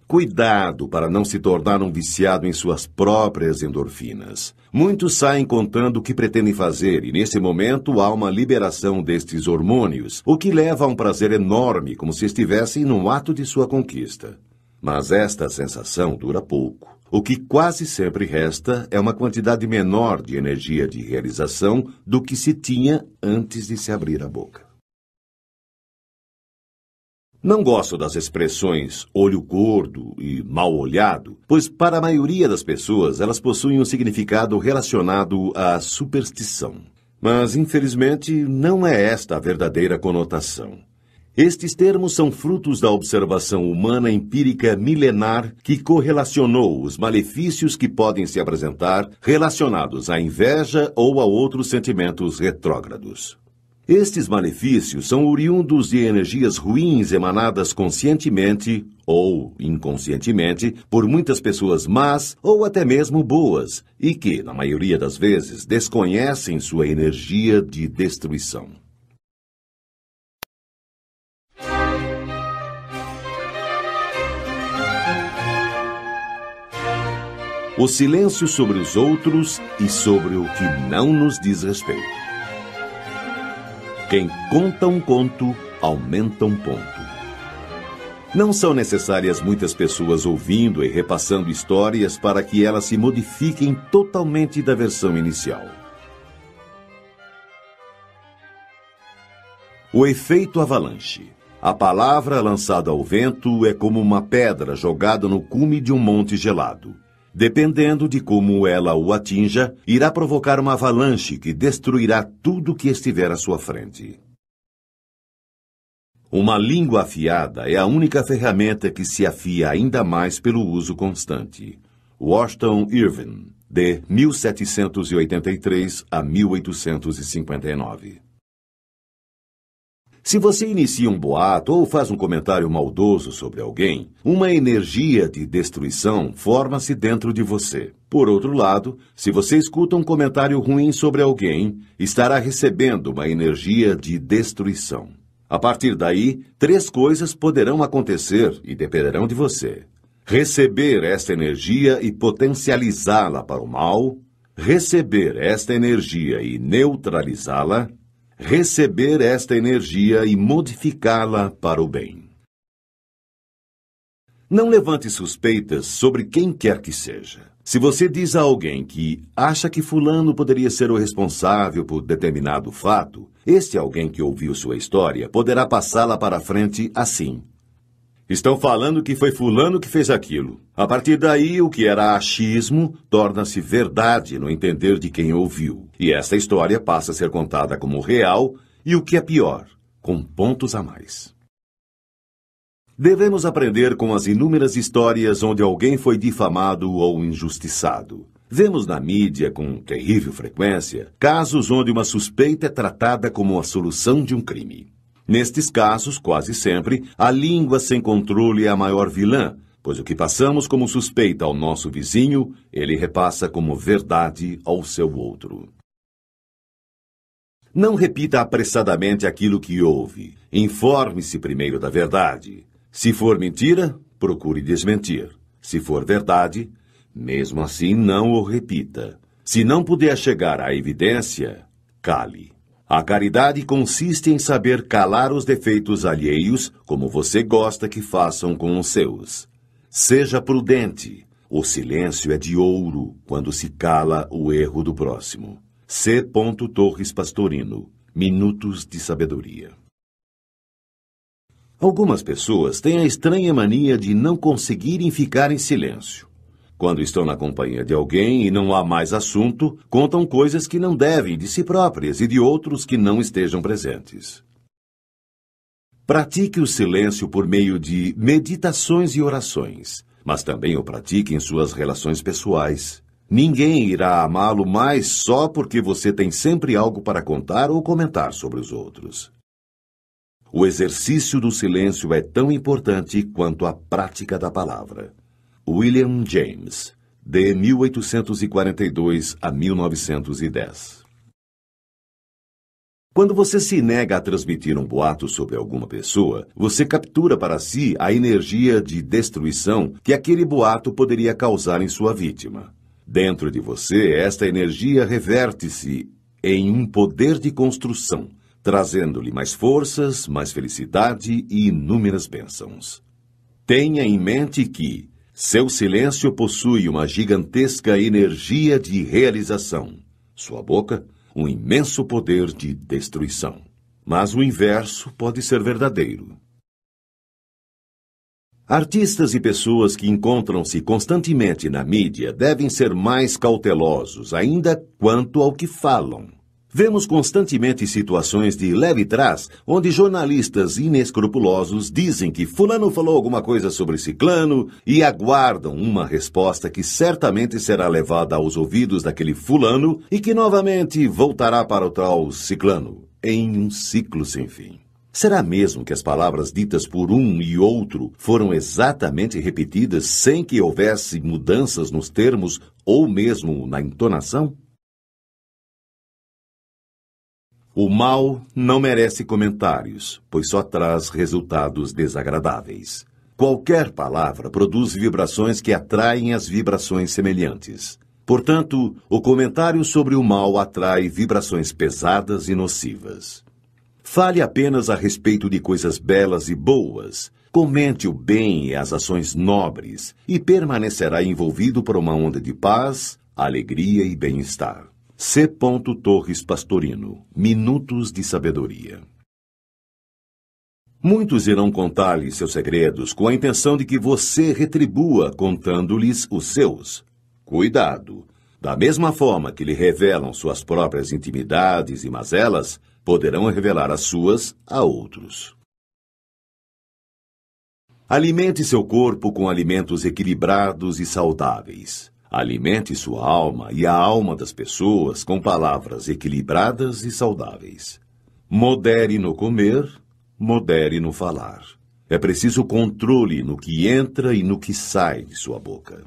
Cuidado para não se tornar um viciado em suas próprias endorfinas. Muitos saem contando o que pretendem fazer e, nesse momento, há uma liberação destes hormônios, o que leva a um prazer enorme, como se estivessem no ato de sua conquista. Mas esta sensação dura pouco. O que quase sempre resta é uma quantidade menor de energia de realização do que se tinha antes de se abrir a boca. Não gosto das expressões olho gordo e mal olhado, pois para a maioria das pessoas elas possuem um significado relacionado à superstição. Mas, infelizmente, não é esta a verdadeira conotação. Estes termos são frutos da observação humana empírica milenar que correlacionou os malefícios que podem se apresentar relacionados à inveja ou a outros sentimentos retrógrados. Estes malefícios são oriundos de energias ruins emanadas conscientemente ou inconscientemente por muitas pessoas más ou até mesmo boas e que, na maioria das vezes, desconhecem sua energia de destruição. O silêncio sobre os outros e sobre o que não nos diz respeito. Quem conta um conto, aumenta um ponto. Não são necessárias muitas pessoas ouvindo e repassando histórias para que elas se modifiquem totalmente da versão inicial. O efeito avalanche. A palavra lançada ao vento é como uma pedra jogada no cume de um monte gelado. Dependendo de como ela o atinja, irá provocar uma avalanche que destruirá tudo que estiver à sua frente. Uma língua afiada é a única ferramenta que se afia ainda mais pelo uso constante. Washington Irving, de 1783 a 1859. Se você inicia um boato ou faz um comentário maldoso sobre alguém, uma energia de destruição forma-se dentro de você. Por outro lado, se você escuta um comentário ruim sobre alguém, estará recebendo uma energia de destruição. A partir daí, 3 coisas poderão acontecer e dependerão de você: receber esta energia e potencializá-la para o mal, receber esta energia e neutralizá-la, receber esta energia e modificá-la para o bem. Não levante suspeitas sobre quem quer que seja. Se você diz a alguém que acha que fulano poderia ser o responsável por determinado fato, este alguém que ouviu sua história poderá passá-la para frente assim. Estão falando que foi fulano que fez aquilo. A partir daí, o que era achismo torna-se verdade no entender de quem ouviu. E esta história passa a ser contada como real e, o que é pior, com pontos a mais. Devemos aprender com as inúmeras histórias onde alguém foi difamado ou injustiçado. Vemos na mídia, com terrível frequência, casos onde uma suspeita é tratada como a solução de um crime. Nestes casos, quase sempre, a língua sem controle é a maior vilã, pois o que passamos como suspeita ao nosso vizinho, ele repassa como verdade ao seu outro. Não repita apressadamente aquilo que ouve. Informe-se primeiro da verdade. Se for mentira, procure desmentir. Se for verdade, mesmo assim não o repita. Se não puder chegar à evidência, cale. A caridade consiste em saber calar os defeitos alheios, como você gosta que façam com os seus. Seja prudente. O silêncio é de ouro quando se cala o erro do próximo. C. Torres Pastorino. Minutos de Sabedoria. Algumas pessoas têm a estranha mania de não conseguirem ficar em silêncio. Quando estão na companhia de alguém e não há mais assunto, contam coisas que não devem de si próprias e de outros que não estejam presentes. Pratique o silêncio por meio de meditações e orações, mas também o pratique em suas relações pessoais. Ninguém irá amá-lo mais só porque você tem sempre algo para contar ou comentar sobre os outros. O exercício do silêncio é tão importante quanto a prática da palavra. William James, de 1842 a 1910. Quando você se nega a transmitir um boato sobre alguma pessoa, você captura para si a energia de destruição que aquele boato poderia causar em sua vítima. Dentro de você, esta energia reverte-se em um poder de construção, trazendo-lhe mais forças, mais felicidade e inúmeras bênçãos. Tenha em mente que seu silêncio possui uma gigantesca energia de realização. Sua boca, um imenso poder de destruição. Mas o inverso pode ser verdadeiro. Artistas e pessoas que encontram-se constantemente na mídia devem ser mais cautelosos, ainda quanto ao que falam. Vemos constantemente situações de leve trás, onde jornalistas inescrupulosos dizem que fulano falou alguma coisa sobre ciclano e aguardam uma resposta que certamente será levada aos ouvidos daquele fulano e que novamente voltará para o tal ciclano, em um ciclo sem fim. Será mesmo que as palavras ditas por um e outro foram exatamente repetidas sem que houvesse mudanças nos termos ou mesmo na entonação? O mal não merece comentários, pois só traz resultados desagradáveis. Qualquer palavra produz vibrações que atraem as vibrações semelhantes. Portanto, o comentário sobre o mal atrai vibrações pesadas e nocivas. Fale apenas a respeito de coisas belas e boas. Comente o bem e as ações nobres e permanecerá envolvido por uma onda de paz, alegria e bem-estar. C. Torres Pastorino. Minutos de Sabedoria. Muitos irão contar-lhe seus segredos com a intenção de que você retribua contando-lhes os seus. Cuidado! Da mesma forma que lhe revelam suas próprias intimidades e mazelas, poderão revelar as suas a outros. Alimente seu corpo com alimentos equilibrados e saudáveis. Alimente sua alma e a alma das pessoas com palavras equilibradas e saudáveis. Modere no comer, modere no falar. É preciso controle no que entra e no que sai de sua boca.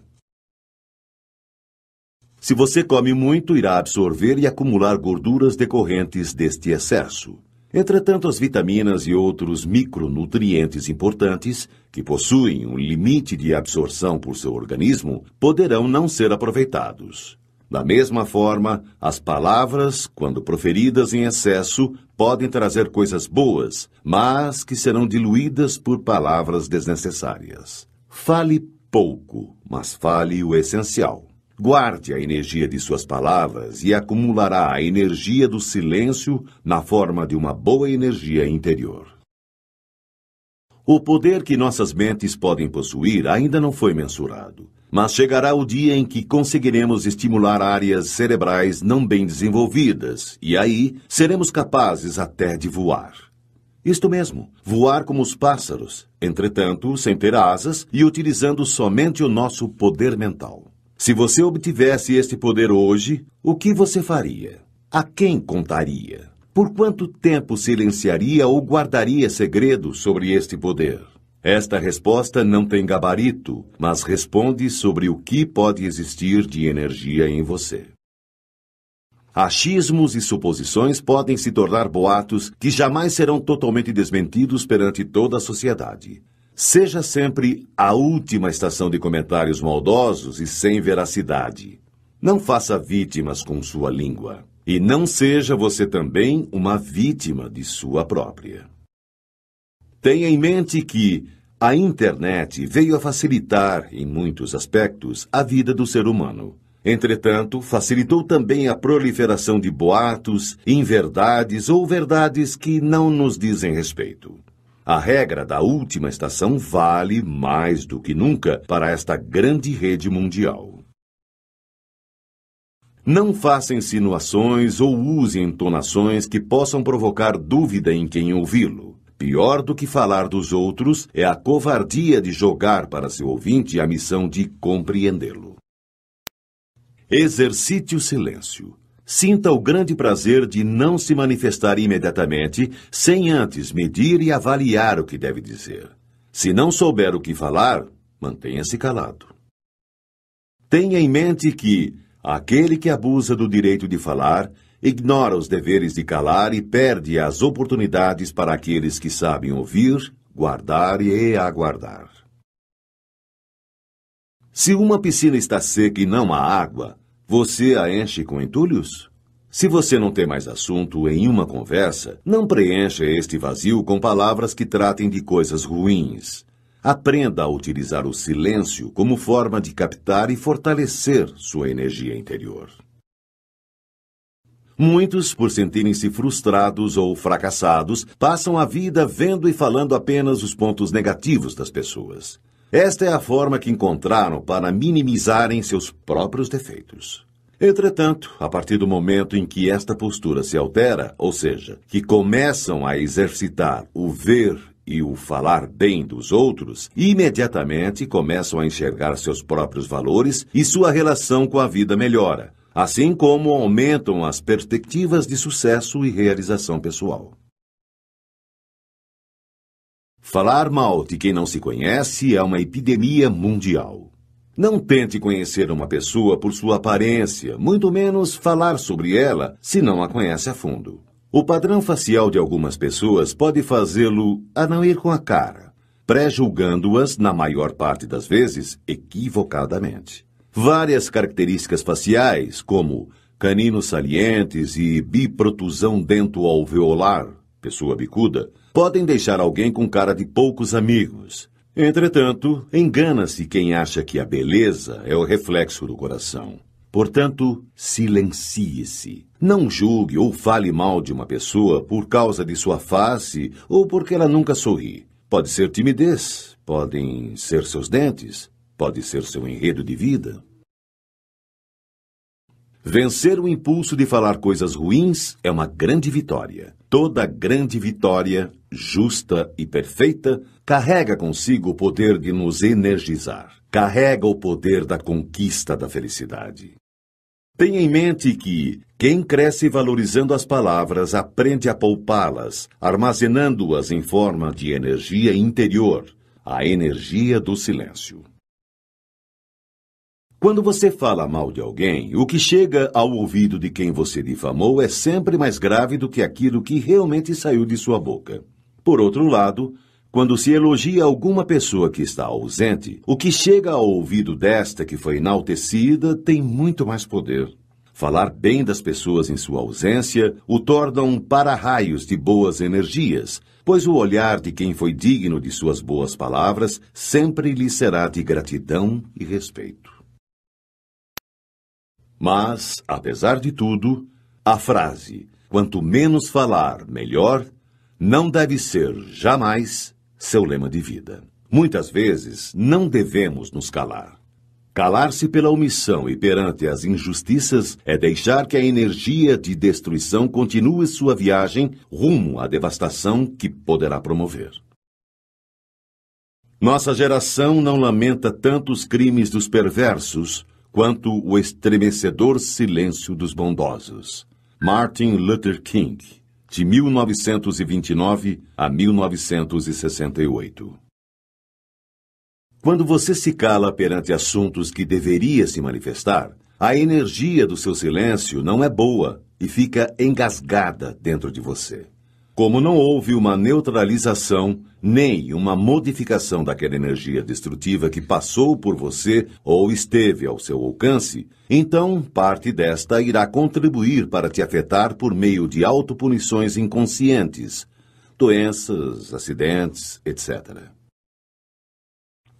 Se você come muito, irá absorver e acumular gorduras decorrentes deste excesso. Entretanto, as vitaminas e outros micronutrientes importantes, que possuem um limite de absorção por seu organismo, poderão não ser aproveitados. Da mesma forma, as palavras, quando proferidas em excesso, podem trazer coisas boas, mas que serão diluídas por palavras desnecessárias. Fale pouco, mas fale o essencial. Guarde a energia de suas palavras e acumulará a energia do silêncio na forma de uma boa energia interior. O poder que nossas mentes podem possuir ainda não foi mensurado, mas chegará o dia em que conseguiremos estimular áreas cerebrais não bem desenvolvidas, e aí seremos capazes até de voar. Isto mesmo, voar como os pássaros, entretanto, sem ter asas e utilizando somente o nosso poder mental. Se você obtivesse este poder hoje, o que você faria? A quem contaria? Por quanto tempo silenciaria ou guardaria segredo sobre este poder? Esta resposta não tem gabarito, mas responde sobre o que pode existir de energia em você. Achismos e suposições podem se tornar boatos que jamais serão totalmente desmentidos perante toda a sociedade. Seja sempre a última estação de comentários maldosos e sem veracidade. Não faça vítimas com sua língua. E não seja você também uma vítima de sua própria. Tenha em mente que a internet veio a facilitar, em muitos aspectos, a vida do ser humano. Entretanto, facilitou também a proliferação de boatos, inverdades ou verdades que não nos dizem respeito. A regra da última estação vale mais do que nunca para esta grande rede mundial. Não faça insinuações ou use entonações que possam provocar dúvida em quem ouvi-lo. Pior do que falar dos outros é a covardia de jogar para seu ouvinte a missão de compreendê-lo. Exercite o silêncio. Sinta o grande prazer de não se manifestar imediatamente, sem antes medir e avaliar o que deve dizer. Se não souber o que falar, mantenha-se calado. Tenha em mente que aquele que abusa do direito de falar, ignora os deveres de calar e perde as oportunidades para aqueles que sabem ouvir, guardar e aguardar. Se uma piscina está seca e não há água, você a enche com entulhos? Se você não tem mais assunto em uma conversa, não preencha este vazio com palavras que tratem de coisas ruins. Aprenda a utilizar o silêncio como forma de captar e fortalecer sua energia interior. Muitos, por sentirem-se frustrados ou fracassados, passam a vida vendo e falando apenas os pontos negativos das pessoas. Esta é a forma que encontraram para minimizarem seus próprios defeitos. Entretanto, a partir do momento em que esta postura se altera, ou seja, que começam a exercitar o ver e o falar bem dos outros, imediatamente começam a enxergar seus próprios valores e sua relação com a vida melhora, assim como aumentam as perspectivas de sucesso e realização pessoal. Falar mal de quem não se conhece é uma epidemia mundial. Não tente conhecer uma pessoa por sua aparência, muito menos falar sobre ela se não a conhece a fundo. O padrão facial de algumas pessoas pode fazê-lo a não ir com a cara, pré-julgando-as, na maior parte das vezes, equivocadamente. Várias características faciais, como caninos salientes e biprotusão dento-alveolar, pessoa bicuda, podem deixar alguém com cara de poucos amigos. Entretanto, engana-se quem acha que a beleza é o reflexo do coração. Portanto, silencie-se. Não julgue ou fale mal de uma pessoa por causa de sua face ou porque ela nunca sorri. Pode ser timidez, podem ser seus dentes, pode ser seu enredo de vida. Vencer o impulso de falar coisas ruins é uma grande vitória. Toda grande vitória, justa e perfeita, carrega consigo o poder de nos energizar. Carrega o poder da conquista da felicidade. Tenha em mente que quem cresce valorizando as palavras aprende a poupá-las, armazenando-as em forma de energia interior, a energia do silêncio. Quando você fala mal de alguém, o que chega ao ouvido de quem você difamou é sempre mais grave do que aquilo que realmente saiu de sua boca. Por outro lado, quando se elogia alguma pessoa que está ausente, o que chega ao ouvido desta que foi enaltecida tem muito mais poder. Falar bem das pessoas em sua ausência o torna um para-raios de boas energias, pois o olhar de quem foi digno de suas boas palavras sempre lhe será de gratidão e respeito. Mas, apesar de tudo, a frase "quanto menos falar, melhor" não deve ser, jamais, seu lema de vida. Muitas vezes, não devemos nos calar. Calar-se pela omissão e perante as injustiças é deixar que a energia de destruição continue sua viagem rumo à devastação que poderá promover. Nossa geração não lamenta tanto os crimes dos perversos quanto o estremecedor silêncio dos bondosos. Martin Luther King, de 1929 a 1968. Quando você se cala perante assuntos que deveria se manifestar, a energia do seu silêncio não é boa e fica engasgada dentro de você. Como não houve uma neutralização nem uma modificação daquela energia destrutiva que passou por você ou esteve ao seu alcance, então parte desta irá contribuir para te afetar por meio de autopunições inconscientes, doenças, acidentes, etc.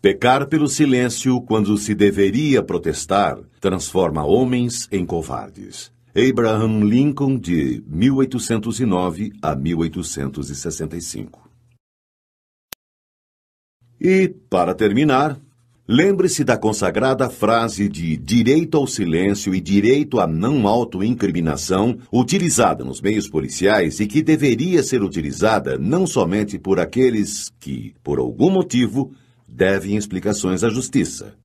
Pecar pelo silêncio quando se deveria protestar transforma homens em covardes. Abraham Lincoln, de 1809 a 1865. E, para terminar, lembre-se da consagrada frase de direito ao silêncio e direito à não autoincriminação utilizada nos meios policiais e que deveria ser utilizada não somente por aqueles que, por algum motivo, devem explicações à justiça.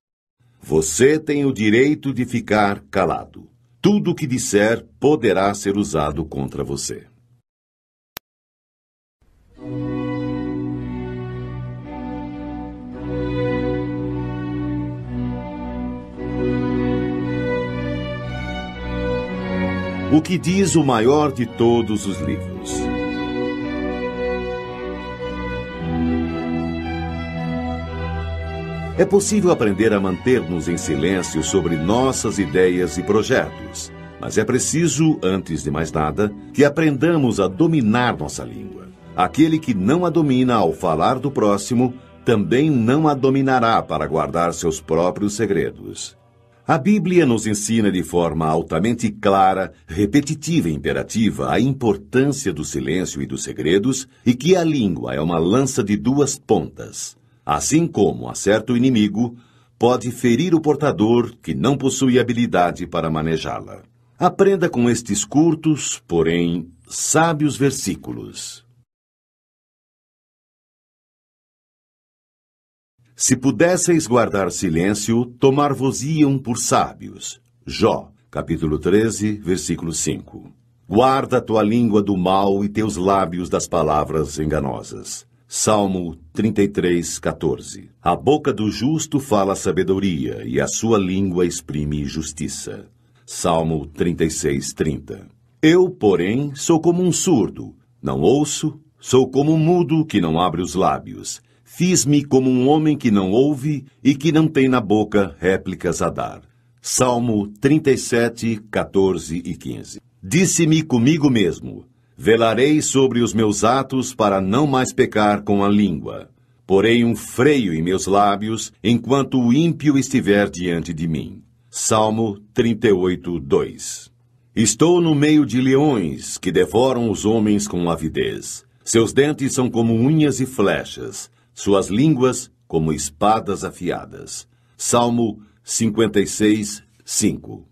Você tem o direito de ficar calado. Tudo o que disser poderá ser usado contra você. O que diz o maior de todos os livros? É possível aprender a manter-nos em silêncio sobre nossas ideias e projetos, mas é preciso, antes de mais nada, que aprendamos a dominar nossa língua. Aquele que não a domina ao falar do próximo, também não a dominará para guardar seus próprios segredos. A Bíblia nos ensina de forma altamente clara, repetitiva e imperativa a importância do silêncio e dos segredos e que a língua é uma lança de duas pontas. Assim como acerta o inimigo, pode ferir o portador que não possui habilidade para manejá-la. Aprenda com estes curtos, porém sábios versículos. Se pudesseis guardar silêncio, tomar-vos-iam por sábios. Jó, capítulo 13, versículo 5. Guarda tua língua do mal e teus lábios das palavras enganosas. Salmo 33, 14. A boca do justo fala sabedoria, e a sua língua exprime justiça. Salmo 36, 30. Eu, porém, sou como um surdo, não ouço, sou como um mudo que não abre os lábios. Fiz-me como um homem que não ouve e que não tem na boca réplicas a dar. Salmo 37, 14 e 15. Disse-me comigo mesmo: velarei sobre os meus atos para não mais pecar com a língua. Porei um freio em meus lábios enquanto o ímpio estiver diante de mim. Salmo 38, 2. Estou no meio de leões que devoram os homens com avidez. Seus dentes são como unhas e flechas, suas línguas como espadas afiadas. Salmo 56, 5.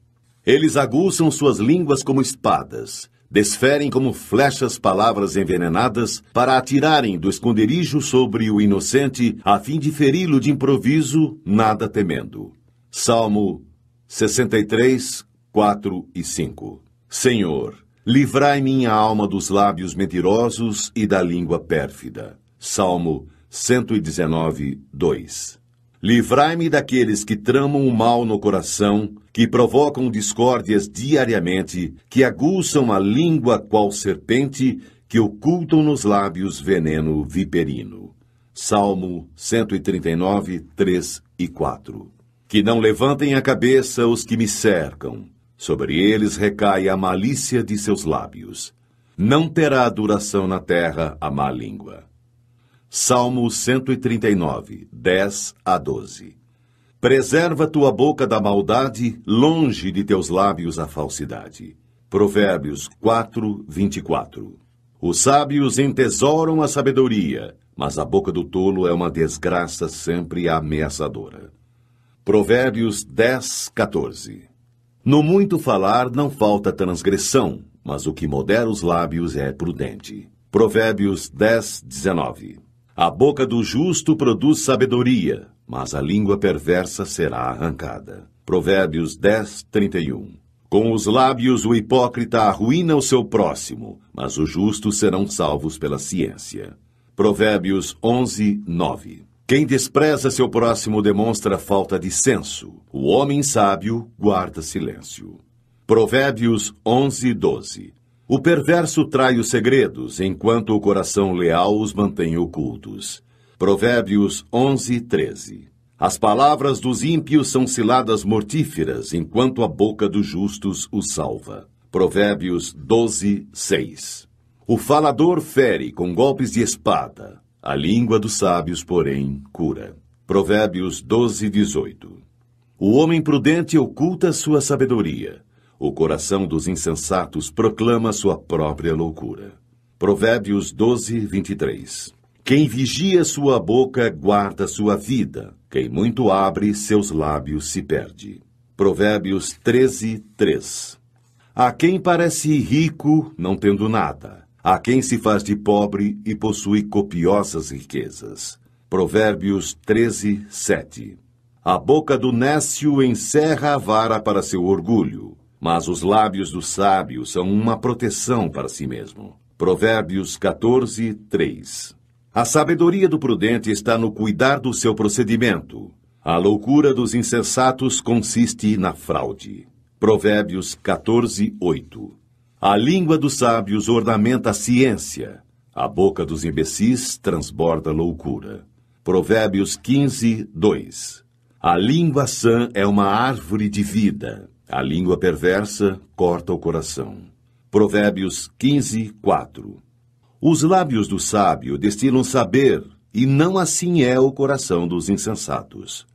Eles aguçam suas línguas como espadas, desferem como flechas palavras envenenadas para atirarem do esconderijo sobre o inocente, a fim de feri-lo de improviso, nada temendo. Salmo 63, 4 e 5. Senhor, livrai minha alma dos lábios mentirosos e da língua pérfida. Salmo 119, 2. Livrai-me daqueles que tramam o mal no coração, que provocam discórdias diariamente, que aguçam a língua qual serpente, que ocultam nos lábios veneno viperino. Salmo 139, 3 e 4. Que não levantem a cabeça os que me cercam, sobre eles recai a malícia de seus lábios. Não terá duração na terra a má língua. Salmo 139, 10 a 12. Preserva tua boca da maldade, longe de teus lábios a falsidade. Provérbios 4, 24. Os sábios entesouram a sabedoria, mas a boca do tolo é uma desgraça sempre ameaçadora. Provérbios 10, 14. No muito falar não falta transgressão, mas o que modera os lábios é prudente. Provérbios 10, 19. A boca do justo produz sabedoria, mas a língua perversa será arrancada. Provérbios 10, 31. Com os lábios o hipócrita arruína o seu próximo, mas os justos serão salvos pela ciência. Provérbios 11, 9. Quem despreza seu próximo demonstra falta de senso. O homem sábio guarda silêncio. Provérbios 11, 12. O perverso trai os segredos, enquanto o coração leal os mantém ocultos. Provérbios 11, 13. As palavras dos ímpios são ciladas mortíferas, enquanto a boca dos justos os salva. Provérbios 12, 6. O falador fere com golpes de espada, a língua dos sábios, porém, cura. Provérbios 12, 18. O homem prudente oculta sua sabedoria. O coração dos insensatos proclama sua própria loucura. Provérbios 12, 23. Quem vigia sua boca guarda sua vida. Quem muito abre, seus lábios se perde. Provérbios 13, 3. Há quem parece rico, não tendo nada. Há quem se faz de pobre e possui copiosas riquezas. Provérbios 13, 7. A boca do nécio encerra a vara para seu orgulho, mas os lábios do sábio são uma proteção para si mesmo. Provérbios 14, 3. A sabedoria do prudente está no cuidar do seu procedimento. A loucura dos insensatos consiste na fraude. Provérbios 14, 8. A língua dos sábios ornamenta a ciência. A boca dos imbecis transborda loucura. Provérbios 15, 2. A língua sã é uma árvore de vida. A língua perversa corta o coração. Provérbios 15, 4. Os lábios do sábio destilam saber, e não assim é o coração dos insensatos.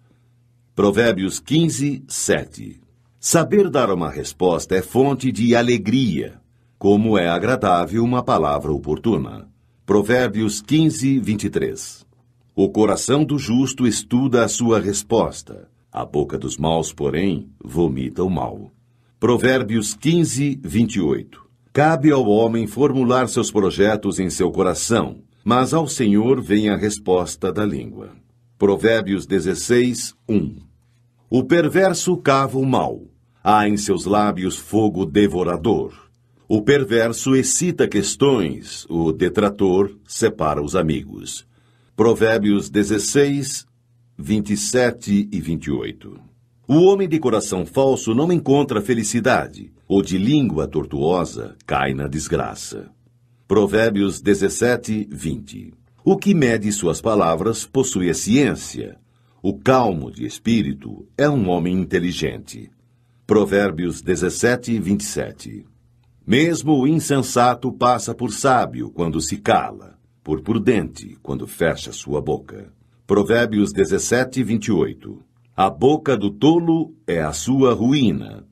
Provérbios 15, 7. Saber dar uma resposta é fonte de alegria, como é agradável uma palavra oportuna. Provérbios 15, 23. O coração do justo estuda a sua resposta. A boca dos maus, porém, vomita o mal. Provérbios 15, 28. Cabe ao homem formular seus projetos em seu coração, mas ao Senhor vem a resposta da língua. Provérbios 16, 1. O perverso cava o mal. Há em seus lábios fogo devorador. O perverso excita questões. O detrator separa os amigos. Provérbios 16, 27 e 28. O homem de coração falso não encontra felicidade. O de língua tortuosa cai na desgraça. Provérbios 17, 20. O que mede suas palavras possui a ciência. O calmo de espírito é um homem inteligente. Provérbios 17, 27. Mesmo o insensato passa por sábio quando se cala, por prudente quando fecha sua boca. Provérbios 17, 28. A boca do tolo é a sua ruína.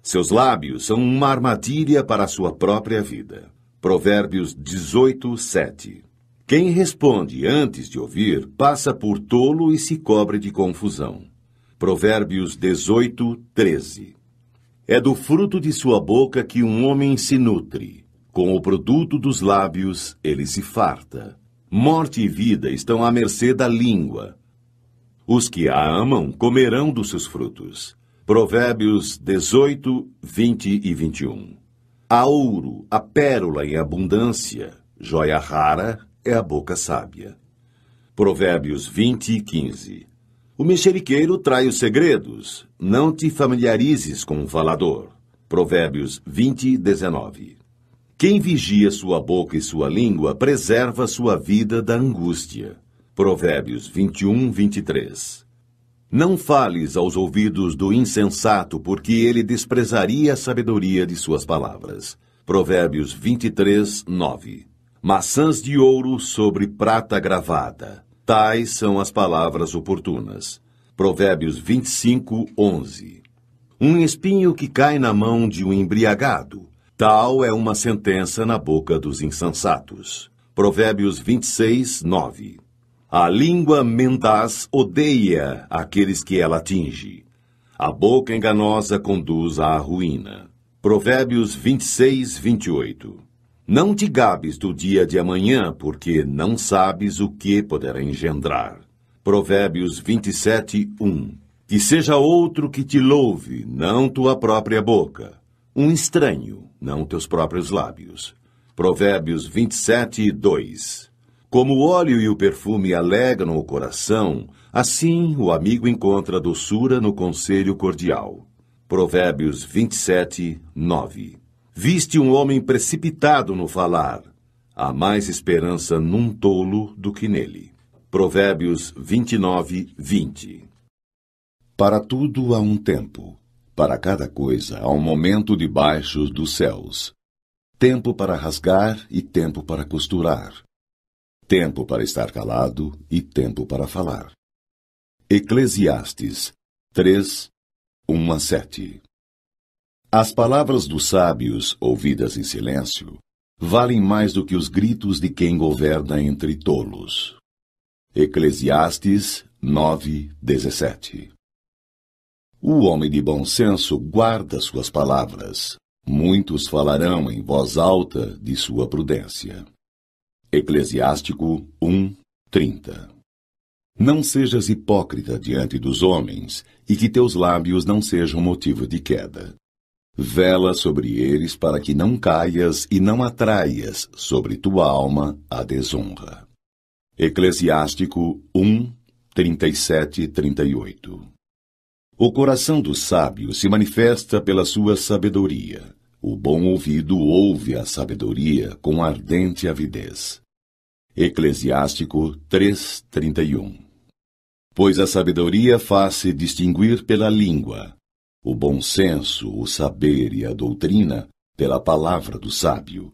Seus lábios são uma armadilha para a sua própria vida. Provérbios 18, 7. Quem responde antes de ouvir passa por tolo e se cobre de confusão. Provérbios 18, 13. É do fruto de sua boca que um homem se nutre. Com o produto dos lábios ele se farta. Morte e vida estão à mercê da língua. Os que a amam comerão dos seus frutos. Provérbios 18, 20 e 21. Há ouro, a pérola em abundância, joia rara é a boca sábia. Provérbios 20, 15. O mexeriqueiro trai os segredos, não te familiarizes com o falador. Provérbios 20, 19. Quem vigia sua boca e sua língua preserva sua vida da angústia. Provérbios 21, 23. Não fales aos ouvidos do insensato, porque ele desprezaria a sabedoria de suas palavras. Provérbios 23, 9. Maçãs de ouro sobre prata gravada. Tais são as palavras oportunas. Provérbios 25:11. Um espinho que cai na mão de um embriagado, tal é uma sentença na boca dos insensatos. Provérbios 26:9. A língua mendaz odeia aqueles que ela atinge. A boca enganosa conduz à ruína. Provérbios 26:28. Não te gabes do dia de amanhã, porque não sabes o que poderá engendrar. Provérbios 27:1. Que seja outro que te louve, não tua própria boca. Um estranho, não teus próprios lábios. Provérbios 27:2. Como o óleo e o perfume alegram o coração, assim o amigo encontra doçura no conselho cordial. Provérbios 27:9. Viste um homem precipitado no falar. Há mais esperança num tolo do que nele. Provérbios 29:20. Para tudo há um tempo. Para cada coisa há um momento debaixo dos céus. Tempo para rasgar e tempo para costurar. Tempo para estar calado e tempo para falar. Eclesiastes 3:1-7. As palavras dos sábios, ouvidas em silêncio, valem mais do que os gritos de quem governa entre tolos. Eclesiastes 9:17. O homem de bom senso guarda suas palavras. Muitos falarão em voz alta de sua prudência. Eclesiástico 1:30. Não sejas hipócrita diante dos homens, e que teus lábios não sejam motivo de queda. Vela sobre eles para que não caias e não atraias sobre tua alma a desonra. Eclesiástico 1:37-38. O coração do sábio se manifesta pela sua sabedoria. O bom ouvido ouve a sabedoria com ardente avidez. Eclesiástico 3:31. Pois a sabedoria faz-se distinguir pela língua, o bom senso, o saber e a doutrina pela palavra do sábio,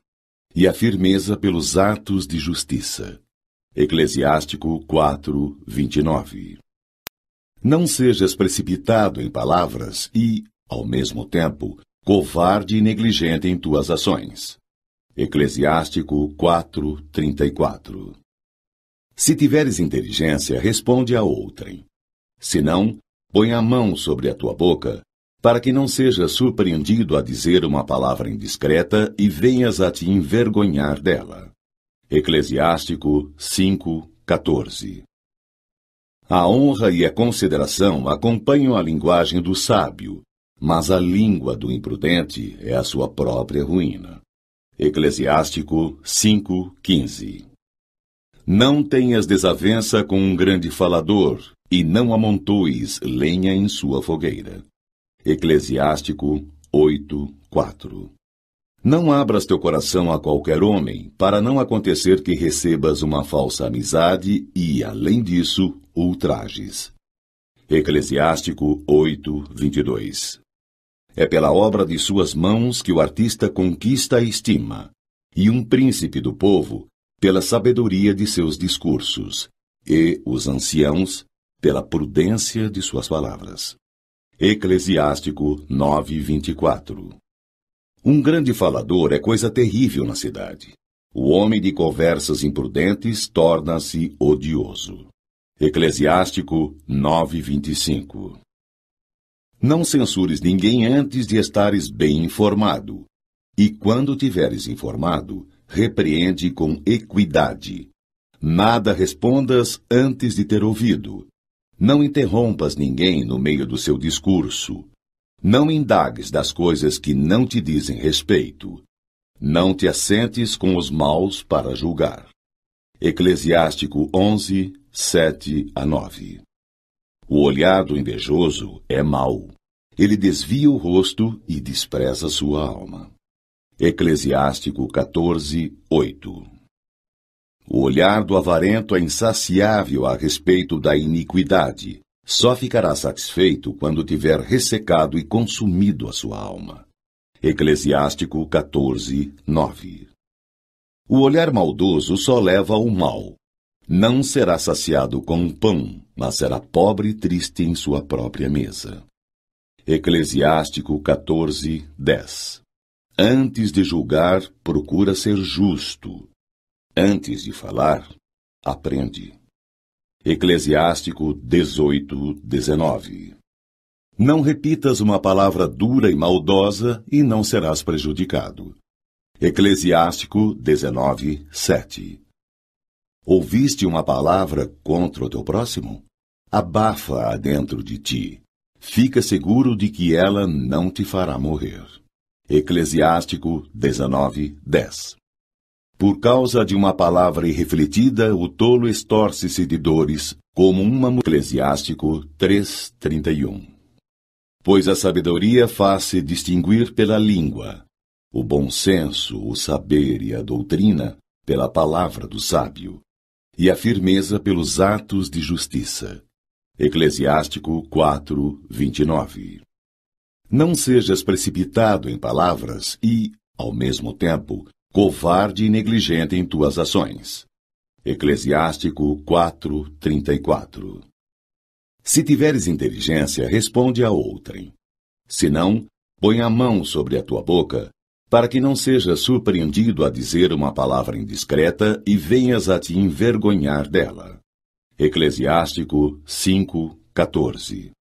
e a firmeza pelos atos de justiça. Eclesiástico 4:29. Não sejas precipitado em palavras e, ao mesmo tempo, covarde e negligente em tuas ações. Eclesiástico 4:34. Se tiveres inteligência, responde a outrem. Se não, põe a mão sobre a tua boca, para que não sejas surpreendido a dizer uma palavra indiscreta e venhas a te envergonhar dela. Eclesiástico 5:14. A honra e a consideração acompanham a linguagem do sábio, mas a língua do imprudente é a sua própria ruína. Eclesiástico 5:15. Não tenhas desavença com um grande falador, e não amontoes lenha em sua fogueira. Eclesiástico 8:4. Não abras teu coração a qualquer homem, para não acontecer que recebas uma falsa amizade e, além disso, ultrajes. Eclesiástico 8:22. É pela obra de suas mãos que o artista conquista a estima, e um príncipe do povo pela sabedoria de seus discursos, e os anciãos pela prudência de suas palavras. Eclesiástico 9:24. Um grande falador é coisa terrível na cidade. O homem de conversas imprudentes torna-se odioso. Eclesiástico 9:25. Não censures ninguém antes de estares bem informado. E quando tiveres informado, repreende com equidade. Nada respondas antes de ter ouvido. Não interrompas ninguém no meio do seu discurso. Não indagues das coisas que não te dizem respeito. Não te assentes com os maus para julgar. Eclesiástico 11:7-9. O olhar do invejoso é mau. Ele desvia o rosto e despreza sua alma. Eclesiástico 14:8. O olhar do avarento é insaciável a respeito da iniquidade. Só ficará satisfeito quando tiver ressecado e consumido a sua alma. Eclesiástico 14:9. O olhar maldoso só leva ao mal. Não será saciado com pão, mas será pobre e triste em sua própria mesa. Eclesiástico 14:10. Antes de julgar, procura ser justo. Antes de falar, aprende. Eclesiástico 18:19. Não repitas uma palavra dura e maldosa e não serás prejudicado. Eclesiástico 19:7. Ouviste uma palavra contra o teu próximo? Abafa-a dentro de ti. Fica seguro de que ela não te fará morrer. Eclesiástico 19:10. Por causa de uma palavra irrefletida, o tolo estorce-se de dores, como uma mulher. Eclesiástico 3:31. Pois a sabedoria faz-se distinguir pela língua, o bom senso, o saber e a doutrina pela palavra do sábio, e a firmeza pelos atos de justiça. Eclesiástico 4:29. Não sejas precipitado em palavras e, ao mesmo tempo, covarde e negligente em tuas ações. Eclesiástico 4:34. Se tiveres inteligência, responde a outrem. Se não, põe a mão sobre a tua boca, para que não sejas surpreendido a dizer uma palavra indiscreta e venhas a te envergonhar dela. Eclesiástico 5:14.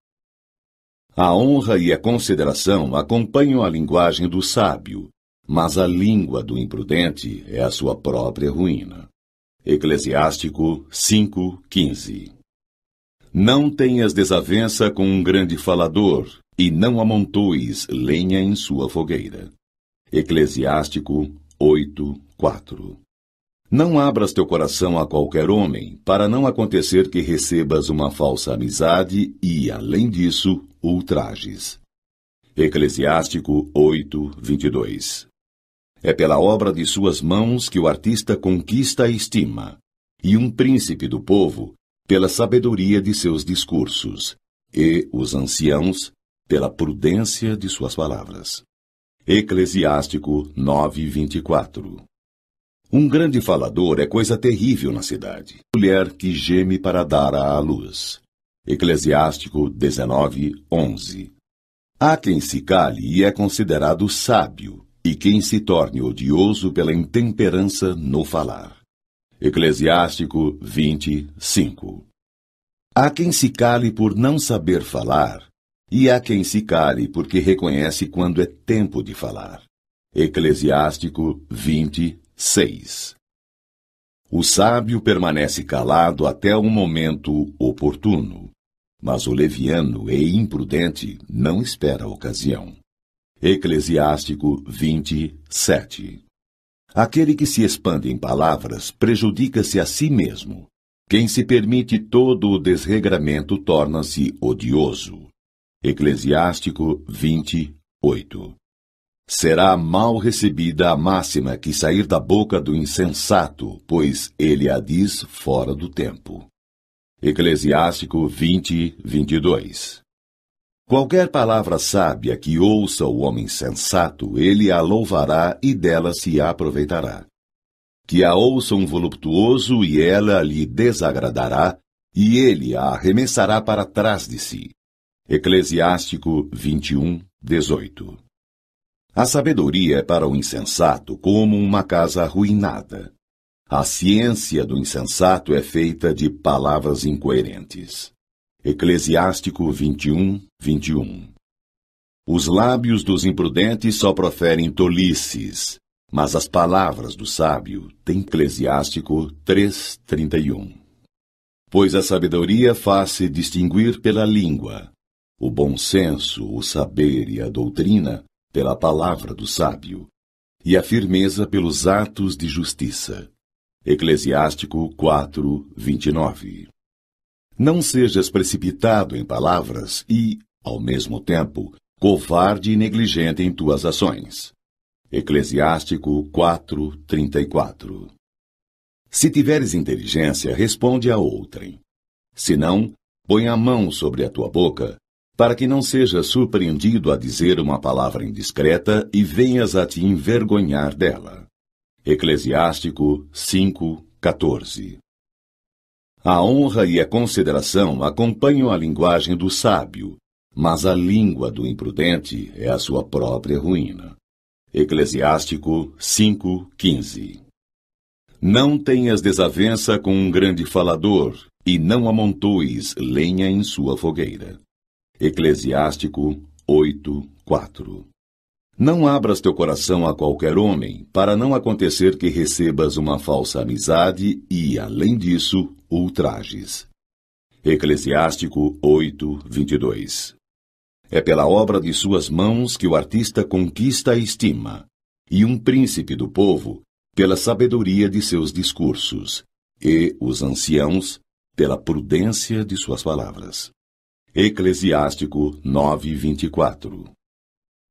A honra e a consideração acompanham a linguagem do sábio, mas a língua do imprudente é a sua própria ruína. Eclesiástico 5:15. Não tenhas desavença com um grande falador, e não amontoes lenha em sua fogueira. Eclesiástico 8:4. Não abras teu coração a qualquer homem, para não acontecer que recebas uma falsa amizade e, além disso, ultrajes. Eclesiástico 8:22. É pela obra de suas mãos que o artista conquista a estima, e um príncipe do povo pela sabedoria de seus discursos, e os anciãos pela prudência de suas palavras. Eclesiástico 9:24. Um grande falador é coisa terrível na cidade. Mulher que geme para dar à luz. Eclesiástico 19:11. Há quem se cale e é considerado sábio, e quem se torne odioso pela intemperança no falar. Eclesiástico 20:5. Há quem se cale por não saber falar, e há quem se cale porque reconhece quando é tempo de falar. Eclesiástico 20:6. O sábio permanece calado até o momento oportuno, mas o leviano e imprudente não espera a ocasião. Eclesiástico 20:7. Aquele que se expande em palavras prejudica-se a si mesmo. Quem se permite todo o desregramento torna-se odioso. Eclesiástico 20:8. Será mal recebida a máxima que sair da boca do insensato, pois ele a diz fora do tempo. Eclesiástico 20:22. Qualquer palavra sábia que ouça o homem sensato, ele a louvará e dela se aproveitará. Que a ouça um voluptuoso e ela lhe desagradará, e ele a arremessará para trás de si. Eclesiástico 21:18. A sabedoria é para o insensato como uma casa arruinada. A ciência do insensato é feita de palavras incoerentes. Eclesiástico 21:21. Os lábios dos imprudentes só proferem tolices, mas as palavras do sábio têm. Eclesiástico 3:31. Pois a sabedoria faz-se distinguir pela língua, o bom senso, o saber e a doutrina pela palavra do sábio, e a firmeza pelos atos de justiça. Eclesiástico 4:29. Não sejas precipitado em palavras e, ao mesmo tempo, covarde e negligente em tuas ações. Eclesiástico 4:34. Se tiveres inteligência, responde a outrem. Se não, põe a mão sobre a tua boca, para que não sejas surpreendido a dizer uma palavra indiscreta e venhas a te envergonhar dela. Eclesiástico 5:14. A honra e a consideração acompanham a linguagem do sábio, mas a língua do imprudente é a sua própria ruína. Eclesiástico 5:15. Não tenhas desavença com um grande falador, e não amontoes lenha em sua fogueira. Eclesiástico 8:4. Não abras teu coração a qualquer homem, para não acontecer que recebas uma falsa amizade e, além disso, ultrajes. Eclesiástico 8:22. É pela obra de suas mãos que o artista conquista a estima, e um príncipe do povo pela sabedoria de seus discursos, e os anciãos pela prudência de suas palavras. Eclesiástico 9:24.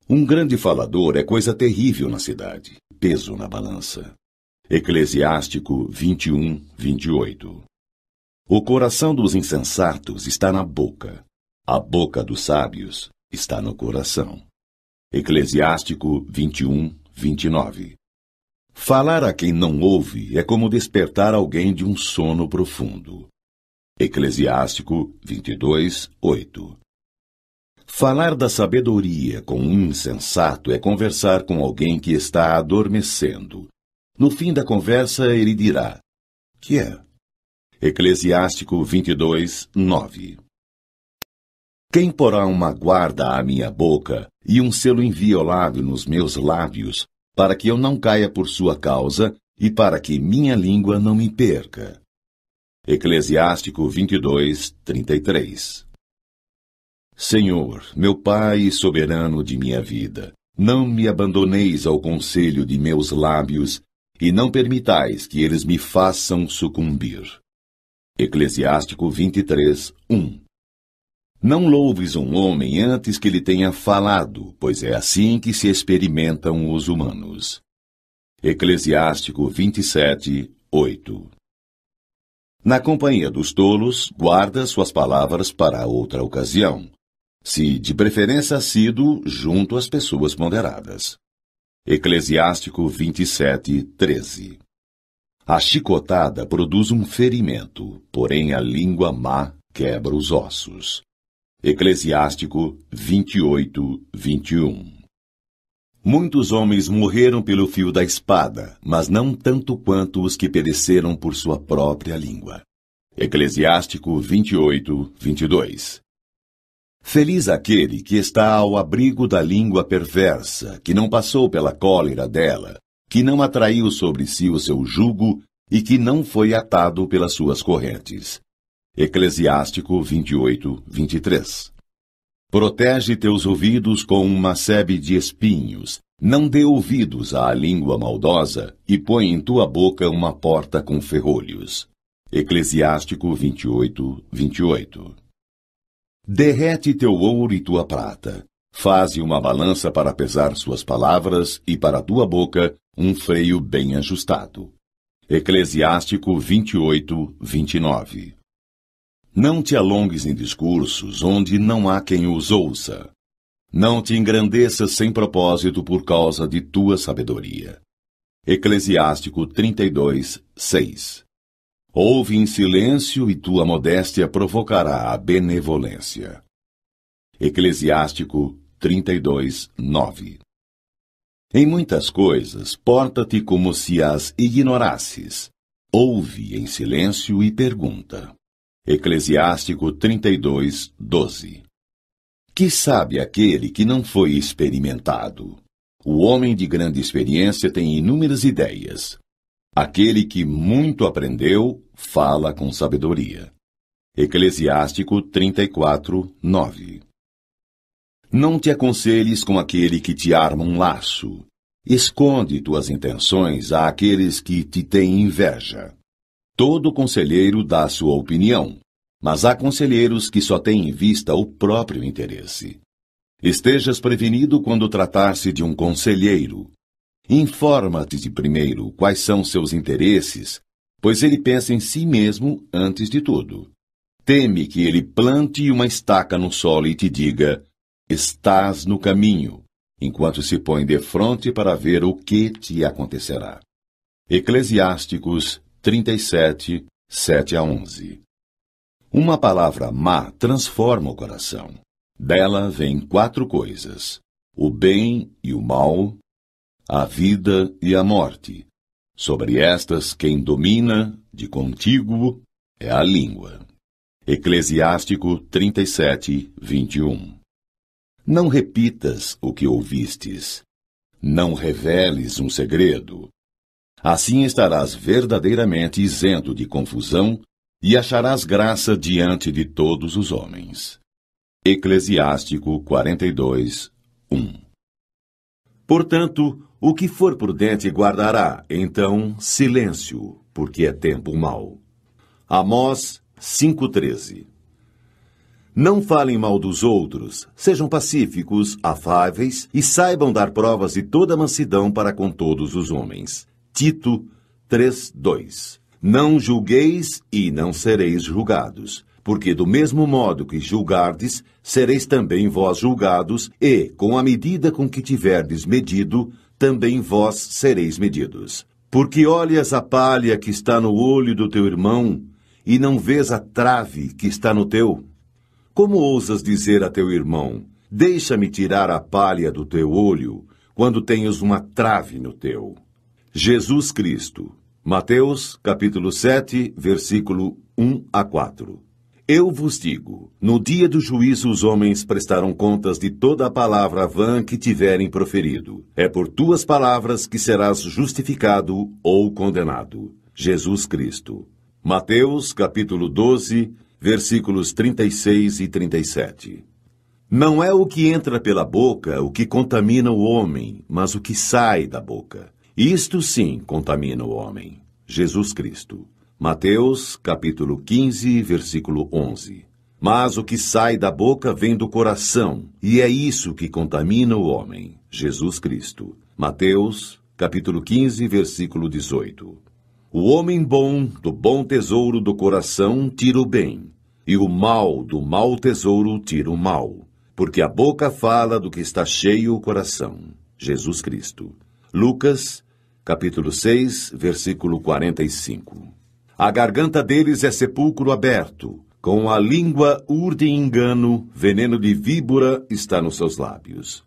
Um grande falador é coisa terrível na cidade, peso na balança. Eclesiástico 21:28. O coração dos insensatos está na boca, a boca dos sábios está no coração. Eclesiástico 21:29. Falar a quem não ouve é como despertar alguém de um sono profundo. Eclesiástico 22:8. Falar da sabedoria com um insensato é conversar com alguém que está adormecendo. No fim da conversa, ele dirá: "Que é?" Eclesiástico 22:9. Quem porá uma guarda à minha boca e um selo inviolável nos meus lábios, para que eu não caia por sua causa e para que minha língua não me perca? Eclesiástico 22:33. Senhor, meu Pai e soberano de minha vida, não me abandoneis ao conselho de meus lábios e não permitais que eles me façam sucumbir. Eclesiástico 23:1. Não louves um homem antes que lhe tenha falado, pois é assim que se experimentam os humanos. Eclesiástico 27:8. Na companhia dos tolos, guarda suas palavras para outra ocasião, se de preferência assíduo junto às pessoas ponderadas. Eclesiástico 27:13. A chicotada produz um ferimento, porém a língua má quebra os ossos. Eclesiástico 28:21. Muitos homens morreram pelo fio da espada, mas não tanto quanto os que pereceram por sua própria língua. Eclesiástico 28:22. Feliz aquele que está ao abrigo da língua perversa, que não passou pela cólera dela, que não atraiu sobre si o seu jugo e que não foi atado pelas suas correntes. Eclesiástico 28:23. Protege teus ouvidos com uma sebe de espinhos, não dê ouvidos à língua maldosa e põe em tua boca uma porta com ferrolhos. Eclesiástico 28:28. Derrete teu ouro e tua prata, faze uma balança para pesar suas palavras e para tua boca um freio bem ajustado. Eclesiástico 28:29. Não te alongues em discursos onde não há quem os ouça. Não te engrandeças sem propósito por causa de tua sabedoria. Eclesiástico 32:6. Ouve em silêncio e tua modéstia provocará a benevolência. Eclesiástico 32:9. Em muitas coisas, porta-te como se as ignorasses. Ouve em silêncio e pergunta. Eclesiástico 32:12. Que sabe aquele que não foi experimentado? O homem de grande experiência tem inúmeras ideias. Aquele que muito aprendeu, fala com sabedoria. Eclesiástico 34:9. Não te aconselhes com aquele que te arma um laço. Esconde tuas intenções àqueles que te têm inveja. Todo conselheiro dá sua opinião, mas há conselheiros que só têm em vista o próprio interesse. Estejas prevenido quando tratar-se de um conselheiro. Informa-te de primeiro quais são seus interesses, pois ele pensa em si mesmo antes de tudo. Teme que ele plante uma estaca no solo e te diga: estás no caminho, enquanto se põe defronte para ver o que te acontecerá. Eclesiásticos 37, 7-11. Uma palavra má transforma o coração. Dela vêm 4 coisas: o bem e o mal, a vida e a morte. Sobre estas, quem domina, de contíguo, é a língua. Eclesiástico 37:21. Não repitas o que ouvistes. Não reveles um segredo. Assim estarás verdadeiramente isento de confusão e acharás graça diante de todos os homens. Eclesiástico 42:1. Portanto, o que for prudente guardará, então, silêncio, porque é tempo mau. Amós 5:13. Não falem mal dos outros, sejam pacíficos, afáveis e saibam dar provas de toda mansidão para com todos os homens. Tito 3:2. Não julgueis e não sereis julgados, porque do mesmo modo que julgardes, sereis também vós julgados, e, com a medida com que tiverdes medido, também vós sereis medidos. Porque olhas a palha que está no olho do teu irmão, e não vês a trave que está no teu? Como ousas dizer a teu irmão, deixa-me tirar a palha do teu olho, quando tens uma trave no teu? Jesus Cristo. Mateus, capítulo 7, versículo 1-4. Eu vos digo, no dia do juízo os homens prestarão contas de toda a palavra vã que tiverem proferido. É por tuas palavras que serás justificado ou condenado. Jesus Cristo. Mateus, capítulo 12, versículos 36 e 37. Não é o que entra pela boca o que contamina o homem, mas o que sai da boca. Isto sim contamina o homem. Jesus Cristo. Mateus, capítulo 15, versículo 11. Mas o que sai da boca vem do coração, e é isso que contamina o homem. Jesus Cristo. Mateus, capítulo 15, versículo 18. O homem bom, do bom tesouro do coração, tira o bem, e o mal, do mau tesouro, tira o mal. Porque a boca fala do que está cheio o coração. Jesus Cristo. Lucas, capítulo 6, versículo 45. A garganta deles é sepulcro aberto, com a língua urdem engano, veneno de víbora está nos seus lábios.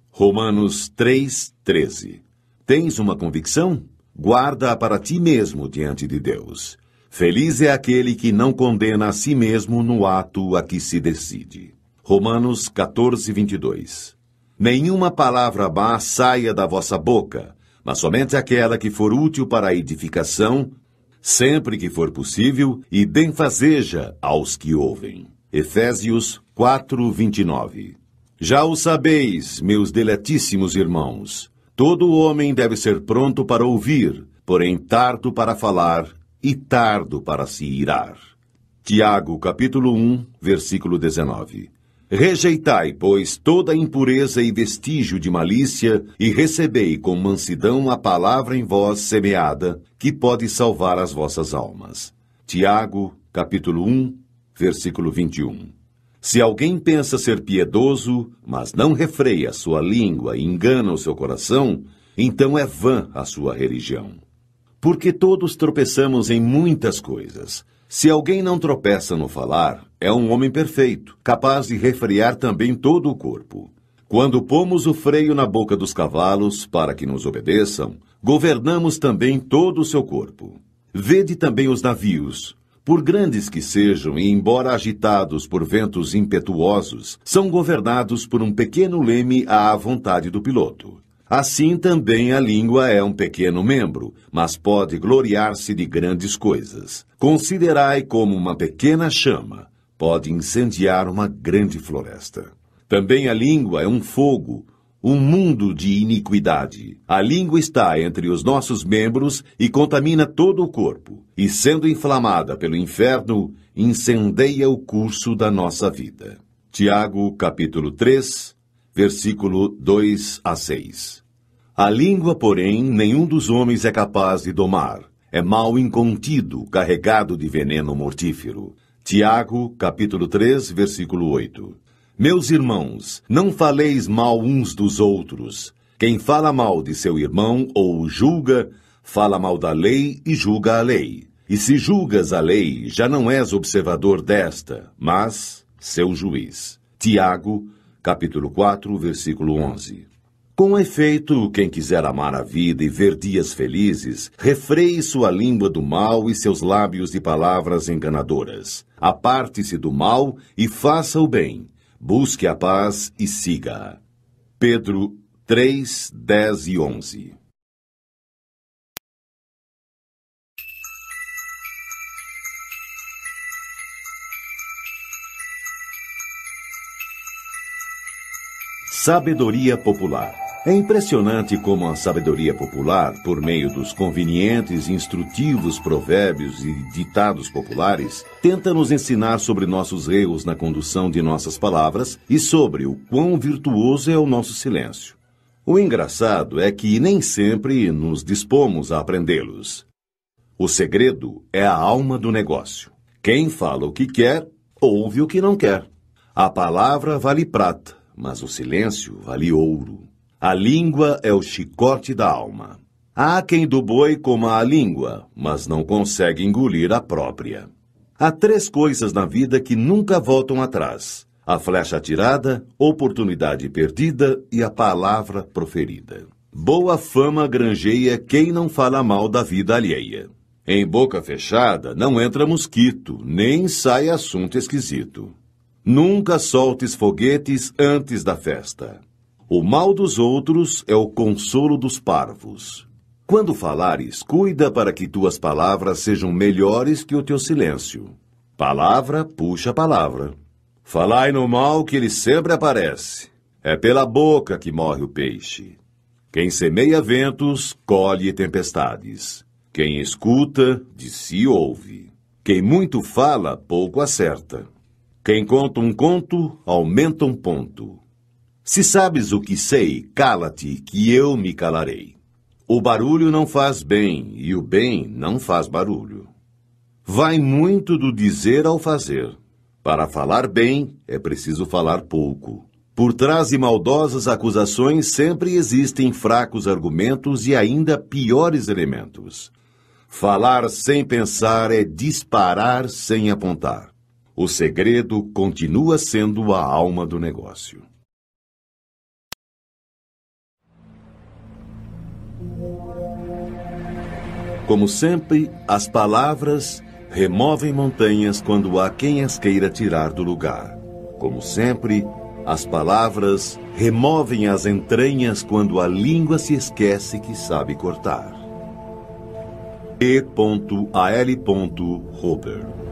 Romanos 3:13. Tens uma convicção? Guarda-a para ti mesmo diante de Deus. Feliz é aquele que não condena a si mesmo no ato a que se decide. Romanos 14:22. Nenhuma palavra má saia da vossa boca, mas somente aquela que for útil para a edificação, sempre que for possível, e benfazeja aos que ouvem. Efésios 4:29. Já o sabeis, meus deletíssimos irmãos, todo homem deve ser pronto para ouvir, porém tardo para falar e tardo para se irar. Tiago, capítulo 1, versículo 19. Rejeitai, pois, toda impureza e vestígio de malícia, e recebei com mansidão a palavra em vós semeada, que pode salvar as vossas almas. Tiago, capítulo 1, versículo 21. Se alguém pensa ser piedoso, mas não refreia sua língua e engana o seu coração, então é vã a sua religião. Porque todos tropeçamos em muitas coisas. Se alguém não tropeça no falar, é um homem perfeito, capaz de refrear também todo o corpo. Quando pomos o freio na boca dos cavalos para que nos obedeçam, governamos também todo o seu corpo. Vede também os navios. Por grandes que sejam e embora agitados por ventos impetuosos, são governados por um pequeno leme à vontade do piloto. Assim também a língua é um pequeno membro, mas pode gloriar-se de grandes coisas. Considerai como uma pequena chama, pode incendiar uma grande floresta. Também a língua é um fogo, um mundo de iniquidade. A língua está entre os nossos membros e contamina todo o corpo, e sendo inflamada pelo inferno, incendeia o curso da nossa vida. Tiago, capítulo 3, versículo 2-6. A língua, porém, nenhum dos homens é capaz de domar. É mal incontido, carregado de veneno mortífero. Tiago, capítulo 3, versículo 8. Meus irmãos, não faleis mal uns dos outros. Quem fala mal de seu irmão ou o julga, fala mal da lei e julga a lei. E se julgas a lei, já não és observador desta, mas seu juiz. Tiago, capítulo 4, versículo 11. Com efeito, quem quiser amar a vida e ver dias felizes, refreie sua língua do mal e seus lábios de palavras enganadoras. Aparte-se do mal e faça o bem. Busque a paz e siga-a. Pedro 3, 10 e 11. Sabedoria popular. É impressionante como a sabedoria popular, por meio dos convenientes e instrutivos provérbios e ditados populares, tenta nos ensinar sobre nossos erros na condução de nossas palavras e sobre o quão virtuoso é o nosso silêncio. O engraçado é que nem sempre nos dispomos a aprendê-los. O segredo é a alma do negócio. Quem fala o que quer, ouve o que não quer. A palavra vale prata, mas o silêncio vale ouro. A língua é o chicote da alma. Há quem do boi coma a língua, mas não consegue engolir a própria. Há 3 coisas na vida que nunca voltam atrás: a flecha atirada, oportunidade perdida e a palavra proferida. Boa fama granjeia quem não fala mal da vida alheia. Em boca fechada não entra mosquito, nem sai assunto esquisito. Nunca soltes foguetes antes da festa. O mal dos outros é o consolo dos parvos. Quando falares, cuida para que tuas palavras sejam melhores que o teu silêncio. Palavra puxa palavra. Falai no mal que ele sempre aparece. É pela boca que morre o peixe. Quem semeia ventos, colhe tempestades. Quem escuta, de si ouve. Quem muito fala, pouco acerta. Quem conta um conto, aumenta um ponto. Se sabes o que sei, cala-te, que eu me calarei. O barulho não faz bem, e o bem não faz barulho. Vai muito do dizer ao fazer. Para falar bem, é preciso falar pouco. Por trás de maldosas acusações sempre existem fracos argumentos e ainda piores elementos. Falar sem pensar é disparar sem apontar. O segredo continua sendo a alma do negócio. Como sempre, as palavras removem montanhas quando há quem as queira tirar do lugar. Como sempre, as palavras removem as entranhas quando a língua se esquece que sabe cortar. E.A.L. Robert